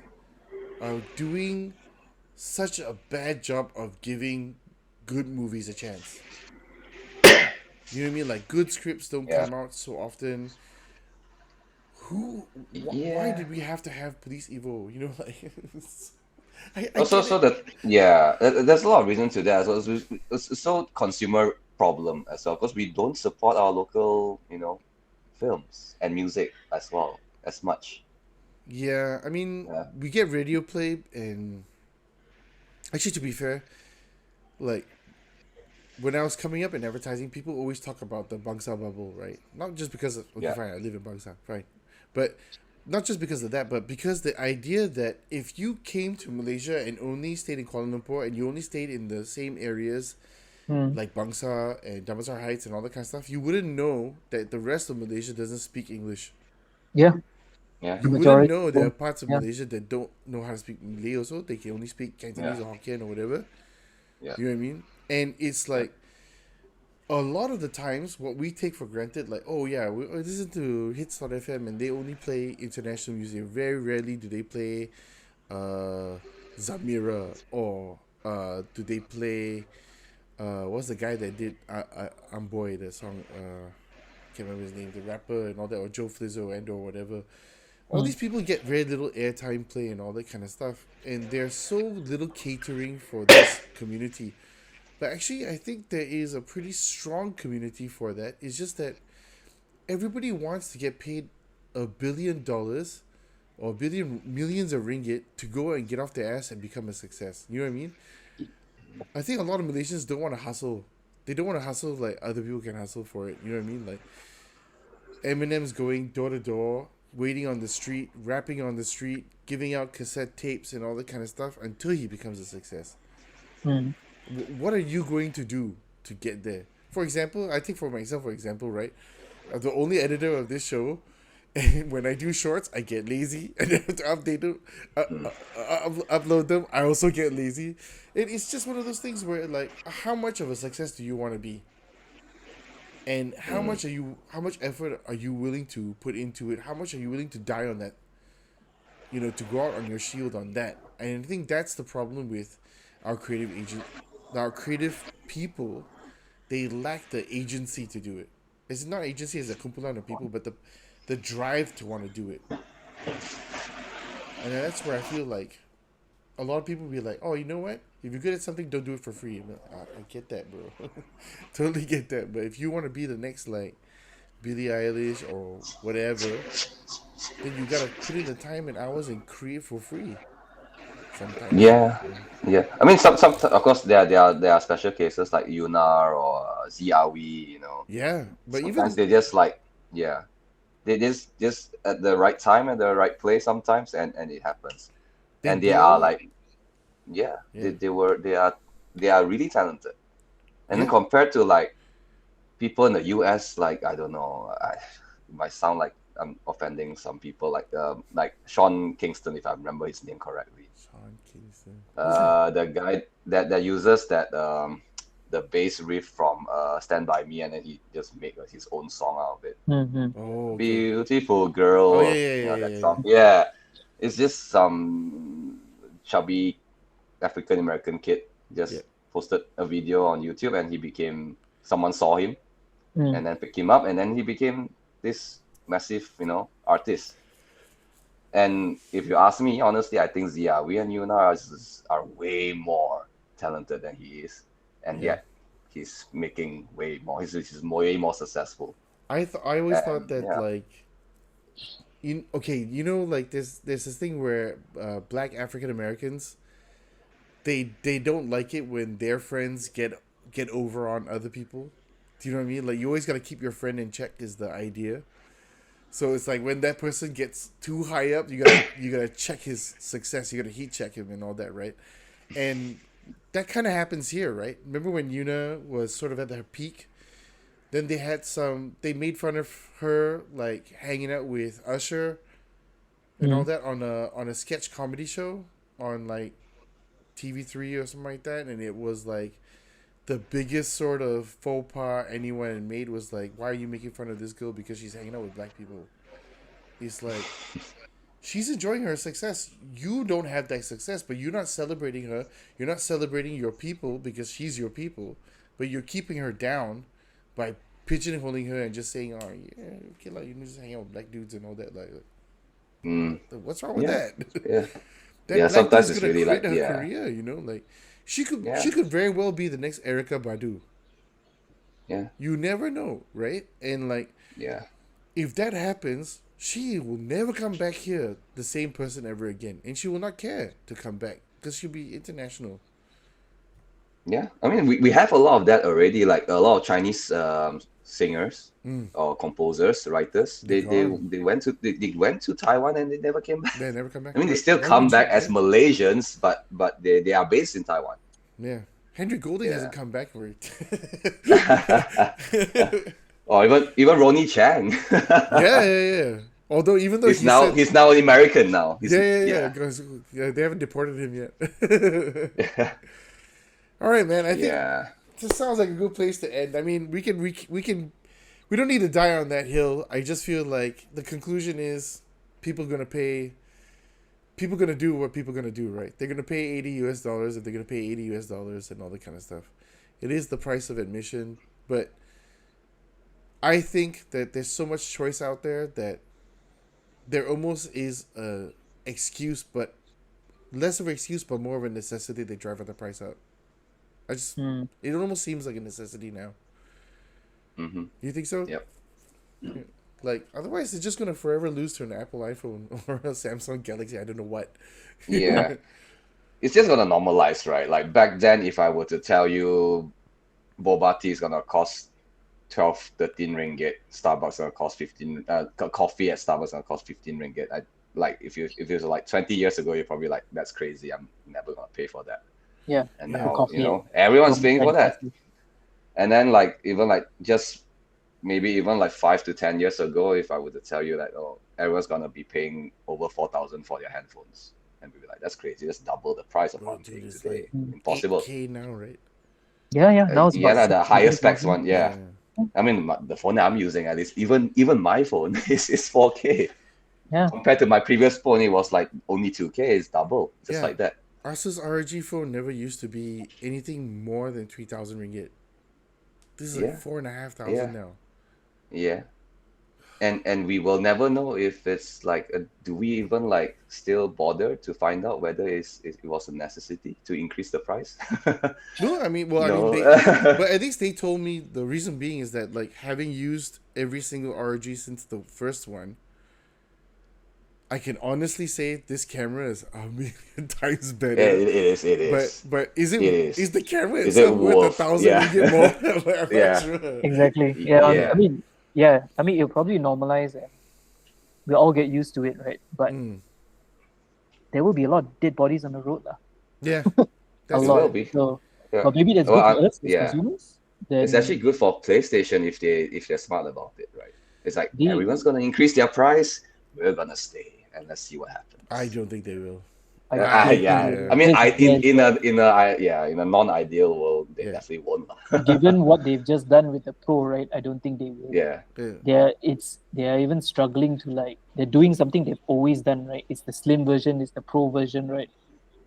are doing such a bad job of giving good movies a chance. You know what I mean? Like, good scripts don't Yeah. come out so often. Why Yeah. did we have to have Police Evo? You know, like, I Also, get so it. that yeah, there's a lot of reason to that. So it's so consumer problem as well because we don't support our local, films and music as well as much. Yeah, I mean, Yeah. we get radio play, and actually, to be fair, like, when I was coming up in advertising, people always talk about the Bangsa bubble, right? Not just because of, okay, Yeah. fine, I live in Bangsa, fine. But not just because of that, but because the idea that if you came to Malaysia and only stayed in Kuala Lumpur and you only stayed in the same areas like Bangsa and Damansara Heights and all that kind of stuff, you wouldn't know that the rest of Malaysia doesn't speak English. Yeah. Yeah. The You wouldn't majority. know there are parts of Yeah. Malaysia that don't know how to speak Malay also. They can only speak Yeah. Cantonese or Hokkien or whatever. Yeah. You know what I mean? And it's Yeah. like, a lot of the times what we take for granted, like, oh yeah, we listen to Hits.fm and they only play international music. Very rarely do they play Zamira, or do they play what's the guy that did Amboy, the song, can't remember his name, the rapper and all that, or Joe Flizzo and or whatever. All these people get very little airtime play and all that kind of stuff, and there's so little catering for this community. But actually, I think there is a pretty strong community for that. It's just that everybody wants to get paid $1 billion or millions of ringgit to go and get off their ass and become a success. You know what I mean? I think a lot of Malaysians don't want to hustle. They don't want to hustle like other people can hustle for it. You know what I mean? Like, Eminem's going door to door, waiting on the street, rapping on the street, giving out cassette tapes and all that kind of stuff until he becomes a success. What are you going to do to get there? For example, I think for myself, for example, right? I'm the only editor of this show, and when I do shorts, I get lazy, and then have to update them, upload them. I also get lazy. It's just one of those things where, like, how much of a success do you want to be, and how Mm. much effort are you willing to put into it? How much are you willing to die on that? You know, to go out on your shield on that. And I think that's the problem with our our creative people. They lack the agency to do it. It's not agency as a kumpulan of people, but the drive to want to do it. And that's where I feel like a lot of people be like, oh, you know what? If you're good at something, don't do it for free. I get that, bro. Totally get that. But if you want to be the next, like, Billie Eilish or whatever, then you gotta put in the time and hours and create for free. Sometimes. Yeah. Yeah. I mean, some of course there are special cases like Yunar or ZRW. Yeah, but Sometimes even they just like yeah, they just at the right time at the right place sometimes, and it happens. they And they are blow. like yeah, Yeah, they are really talented. And then yeah. compared to like people in the US, like I don't know, it might sound like I'm offending some people, like Sean Kingston, if I remember his name correctly. Sean Kingston. Who's that? The guy that uses that the bass riff from Stand By Me, and then he just make his own song out of it. Oh, okay. Beautiful Oh yeah, girl, yeah, yeah, that yeah, yeah. song. Yeah, it's just some chubby African American kid Yeah. just posted a video on YouTube, and someone saw him Mm. and then picked him up, and then he became this massive, artist. And if you ask me, honestly, I think Zia, we and Yuna are way more talented than he is, and Yeah. yet he's making way more. He's way more successful. I always thought And that yeah, like there's this thing where Black African Americans they don't like it when their friends get over on other people. Do you know what I mean? Like you always gotta keep your friend in check is the idea. So it's like when that person gets too high up, you gotta check his success. You gotta heat check him and all that, right? And that kind of happens here, right? Remember when Yuna was sort of at her peak? Then they made fun of her like hanging out with Usher and all that on a sketch comedy show on like TV3 or something like that, and it was like the biggest sort of faux pas anyone had made was like, why are you making fun of this girl because she's hanging out with black people? It's like she's enjoying her success. You don't have that success, but you're not celebrating her. You're not celebrating your people because she's your people, but you're keeping her down by pigeonholing her and just saying, "Oh yeah, okay, like you just hang out with black dudes and all that." Like what's wrong with yeah, that? yeah, That yeah. black Sometimes dude's it's gonna really quit like, her yeah, career. Like she yeah, could very well be the next Erica Badu. yeah, You never know, right? And like yeah. if that happens, she will never come back here the same person ever again, and she will not care to come back because she'll be international. Yeah, I mean, we have a lot of that already. Like a lot of Chinese singers Mm, or composers, writers. they're gone. They went to Taiwan and they never came back. They never come back. I mean, they still Why come would back you? as Yeah, Malaysians, but they are based in Taiwan. yeah. Henry Golding Yeah. hasn't come back for it. Or even Ronnie Chang. Yeah. Although even though he's he now said, he's now an American now. yeah, because they haven't deported him yet. Yeah. All right, man. I think Yeah. this sounds like a good place to end. I mean, we don't need to die on that hill. I just feel like the conclusion is people are gonna pay. People are gonna do what people are gonna do, right? They're gonna pay $80 if they're gonna pay $80 and all that kind of stuff. It is the price of admission, but I think that there's so much choice out there that there almost is a excuse, but less of an excuse, but more of a necessity. They drive the price up. It almost seems like a necessity now. Mm-hmm. You think so? Yep. Like otherwise, they're just gonna forever lose to an Apple iPhone or a Samsung Galaxy. I don't know what. Yeah. It's just gonna normalize, right? Like back then, if I were to tell you boba tea is gonna cost 12, 13 ringgit, Starbucks gonna cost 15. Coffee at Starbucks gonna cost 15 ringgit. Like if it was like 20 years ago, you're probably like, that's crazy. I'm never gonna pay for that. Yeah. And Yeah. now, Coffee everyone's from paying for that. Fantastic. And then like even like just maybe even like 5 to 10 years ago, if I were to tell you that, oh, everyone's gonna be paying over 4,000 for their handphones, and we'd be like, that's crazy. That's double the price of Bro, what I'm dude, paying it's today. like Impossible. 8K now, right? Yeah. Now it's Yeah, about the higher specs 6,000. one. Yeah. I mean, the phone that I'm using, at least, even my phone is 4K. Yeah. Compared to my previous phone, it was like only 2K. It's double, just Yeah. like that. Asus ROG phone never used to be anything more than 3,000 ringgit. This is Yeah. like 4,500 Yeah. now. Yeah. And we will never know if it's like, do we even like still bother to find out whether it was a necessity to increase the price? No, I mean, No. but at least they told me the reason being is that like having used every single ROG since the first one, I can honestly say this camera is a million times better. It is. But is it It is. is the camera Is it itself worth worth? 1,000 Yeah. ringgit more? Like, I'm Yeah. not sure. Exactly. Yeah. I mean, it'll probably normalize and we all get used to it, right? But there will be a lot of dead bodies on the road, lah. Yeah, A that's It lot. will be. So, Yeah. but maybe that's Well, good for us as yeah. consumers. Then It's actually good for PlayStation if they're smart about it, right? It's like Indeed. everyone's gonna increase their price, we're gonna stay and let's see what happens. I don't think they will. I Yeah. Yeah. I mean, Yes, in a non-ideal world, they Yeah. definitely won't. given what they've just done with the Pro, right? I don't think they will. Yeah. They're even struggling to like they're doing something they've always done, right? It's the slim version, it's the Pro version, right?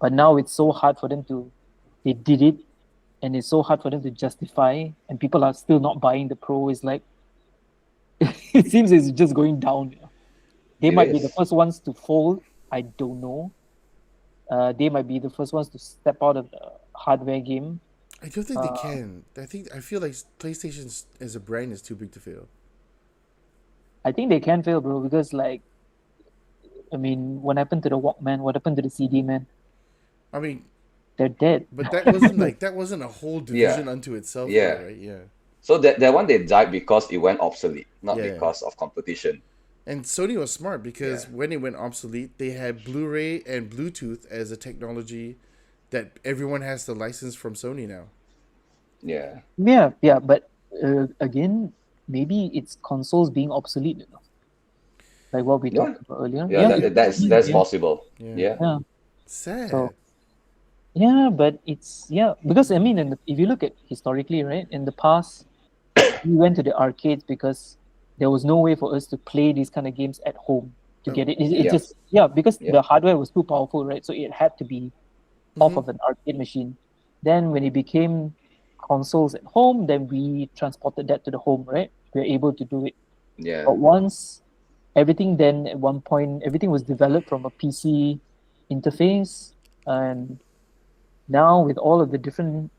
But now it's so hard for them they did it, and it's so hard for them to justify, and people are still not buying the Pro. It's like it seems it's just going down. They It might be is. the first ones to fold. I don't know. They might be the first ones to step out of the hardware game. I don't think they can. I feel like PlayStation as a brand is too big to fail. I think they can fail, bro, because like, I mean, what happened to the Walkman? What happened to the CD, man? I mean, They're dead. but that wasn't a whole division Yeah, unto itself, though, yeah. right? Yeah. So that one they died because it went obsolete, not Yeah. because of competition. And Sony was smart because Yeah. when it went obsolete, they had Blu-ray and Bluetooth as a technology that everyone has the license from Sony now. Yeah. Yeah, but again, maybe it's consoles being obsolete, you know, like what we Yeah. talked about earlier. Yeah, that's Yeah. possible. Yeah. Yeah. Yeah. Sad. So yeah, but it's because I mean, if you look at historically, right, in the past, we went to the arcades because there was no way for us to play these kind of games at home to get it. It Yeah. just because Yeah. the hardware was too powerful, right? So it had to be off Mhm. of an arcade machine. Then when it became consoles at home, then we transported that to the home, right? We were able to do it. Yeah. But once everything then at one point everything was developed from a PC interface, and now with all of the different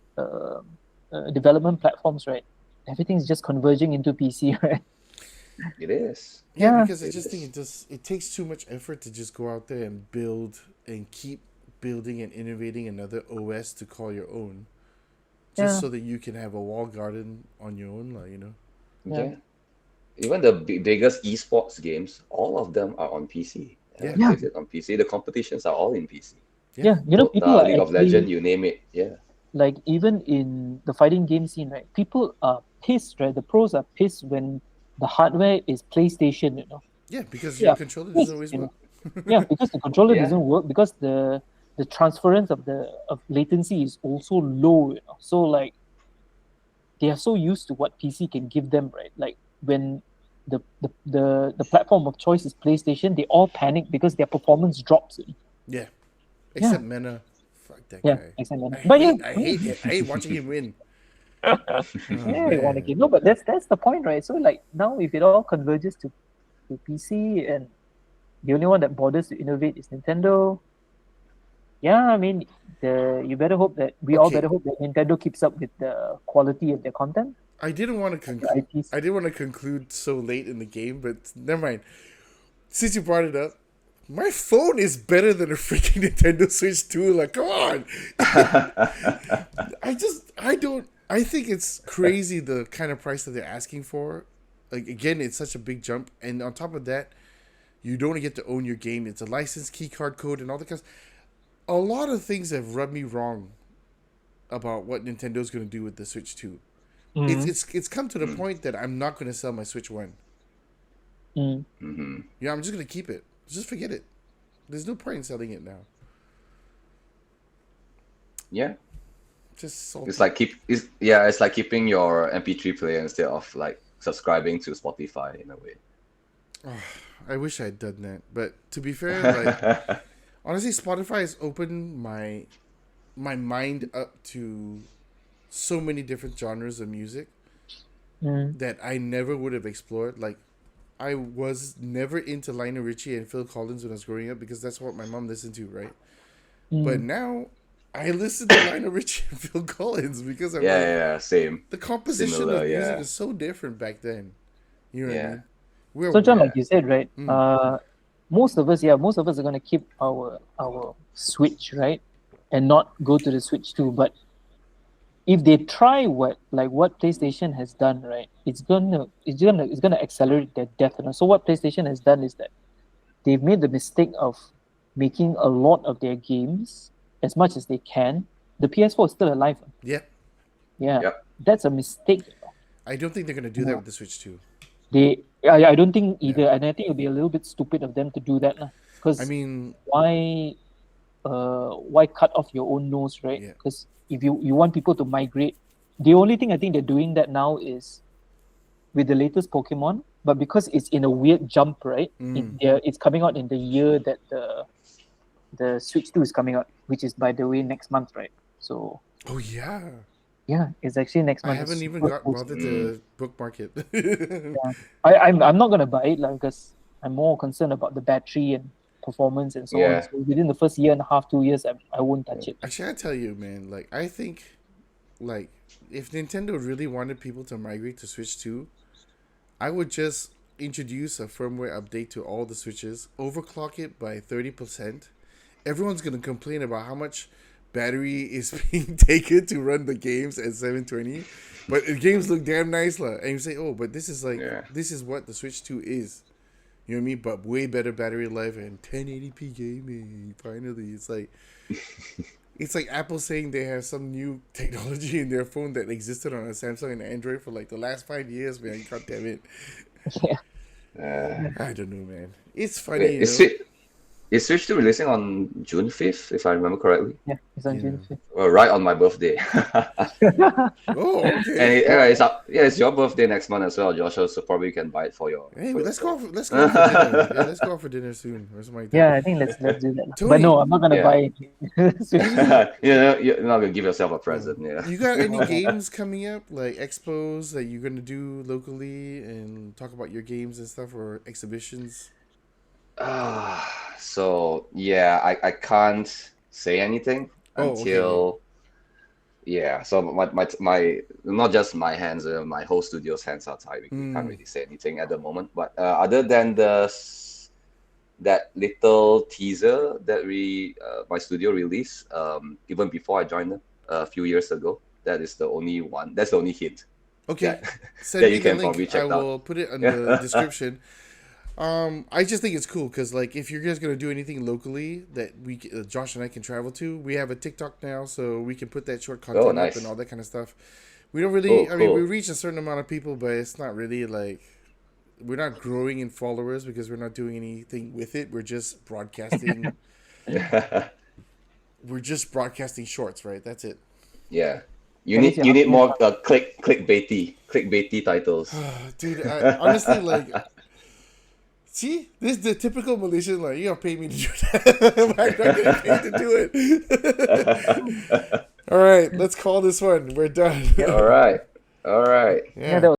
development platforms, right? Everything's just converging into PC, right? It is. Yeah, Yeah. because I It just think is. it takes too much effort to just go out there and build and keep building and innovating another OS to call your own, just Yeah. so that you can have a wall garden on your own, like, Yeah. Yeah. Even the biggest esports games, all of them are on PC. Yeah. Yeah. Plays it on PC. The competitions are all in PC. Yeah. You know, people are League of actually Legends, you name it. Yeah. like, even in the fighting game scene, right? People are pissed, right? The pros are pissed when the hardware is PlayStation, you know. Yeah, because your Yeah, controller doesn't pissed, always you work. know. Yeah, because the controller Yeah. doesn't work, because the transference of latency is also low, you know. So like they are so used to what PC can give them, right? Like when the platform of choice is PlayStation, they all panic because their performance drops. You know? Yeah, Yeah, except Mena. Fuck that yeah, guy. exactly. I But yeah, hate, I hate, it. I hate watching him win. Oh yeah, you want to man. get no, but that's the point, right? So like now, if it all converges to PC, and the only one that bothers to innovate is Nintendo. Yeah, I mean, you better hope that we all Okay, better hope that Nintendo keeps up with the quality of their content, I didn't want to the conclude. IPs. I didn't want to conclude so late in the game, but never mind. Since you brought it up, my phone is better than a freaking Nintendo Switch 2. Like, come on. I think it's crazy the kind of price that they're asking for. Like, again, it's such a big jump. And on top of that, you don't get to own your game. It's a license, key card code, and all the kinds. A lot of things have rubbed me wrong about what Nintendo's going to do with the Switch 2. Mhm. It's come to the point that I'm not going to sell my Switch 1. Mm. Hmm. Yeah, I'm just going to keep it. Just forget it. There's no point in selling it now. Yeah. Just salty. It's like keeping your MP3 player instead of like subscribing to Spotify in a way. I wish I'd done that. But to be fair, like, honestly, Spotify has opened my mind up to so many different genres of music Mm. that I never would have explored. Like, I was never into Lionel Richie and Phil Collins when I was growing up because that's what my mom listened to, right? But Mm. now I listen to Lionel Richie and Phil Collins because I'm like, Yeah, same. the composition Similar, of music yeah. is so different back then. You know what I Yeah. mean? We're So John, Yeah. like you said, right? Most of us are gonna keep our Switch, right, and not go to the Switch 2. But if they try what PlayStation has done, right, it's gonna accelerate their death. You know? So what PlayStation has done is that they've made the mistake of making a lot of their games as much as they can. The PS4 is still alive. yeah. Yeah, Yep. that's a mistake. You know? I don't think they're gonna do that with the Switch 2. I don't think either, Yeah. and I think it'll be a little bit stupid of them to do that, I because mean, why cut off your own nose, right? Yeah. Because if you want people to migrate, the only thing I think they're doing that now is with the latest Pokemon, but because it's in a weird jump, right? It's coming out in the year that the Switch 2 is coming out, which is, by the way, next month, right? So oh yeah. yeah, it's actually next I month. haven't It's even super cool. bothered to bookmark it. Yeah. I'm not gonna buy it, like, because I'm more concerned about the battery and performance and so on. Yeah. So within the first year and a half, 2 years, I won't touch it. Actually, I tell you, man, like, I think like, if Nintendo really wanted people to migrate to Switch 2, I would just introduce a firmware update to all the Switches, overclock it by 30%. Everyone's going to complain about how much battery is being taken to run the games at 720, but the games look damn nice, lah. And you say, oh, but this is like, this is what the Switch 2 is. You know what I mean? But way better battery life and 1080p gaming. Finally, it's like Apple saying they have some new technology in their phone that existed on a Samsung and Android for like the last 5 years, man. God damn it. Yeah. I don't know, man. It's funny, Wait, is Switch 2 releasing on June 5th, if I remember correctly? Yeah, it's on June 5th. Well, right on my birthday. Oh, okay. It's your birthday next month as well, Joshua. So probably you can buy it for your. Hey, let's go. Let's go out for dinner. Yeah, let's go out for dinner soon or something like that. Yeah, I think let's do that. Tony, but no, I'm not gonna buy it. You're not gonna give yourself a present. Yeah. You got any games coming up, like expos that you're gonna do locally and talk about your games and stuff, or exhibitions? So yeah, I can't say anything until so my not just my hands, my whole studio's hands are tied. We can't really say anything at the moment. But other than that little teaser that my studio released even before I joined them a few years ago, that is the only one. That's the only hint. Okay, send me the link. I will put it in the description. I just think it's cool because, like, if you're guys gonna do anything locally that Josh and I can travel to, we have a TikTok now, so we can put that short content up and all that kind of stuff. We don't really, I mean, we reach a certain amount of people, but it's not really like we're not growing in followers because we're not doing anything with it. We're just broadcasting. We're just broadcasting shorts, right? That's it. Yeah. You need more clickbaity titles. Dude, honestly, like. See, this is the typical Malaysian, like, you gotta pay me to do that. I'm not getting paid to do it. All right, let's call this one. We're done. All right. Yeah.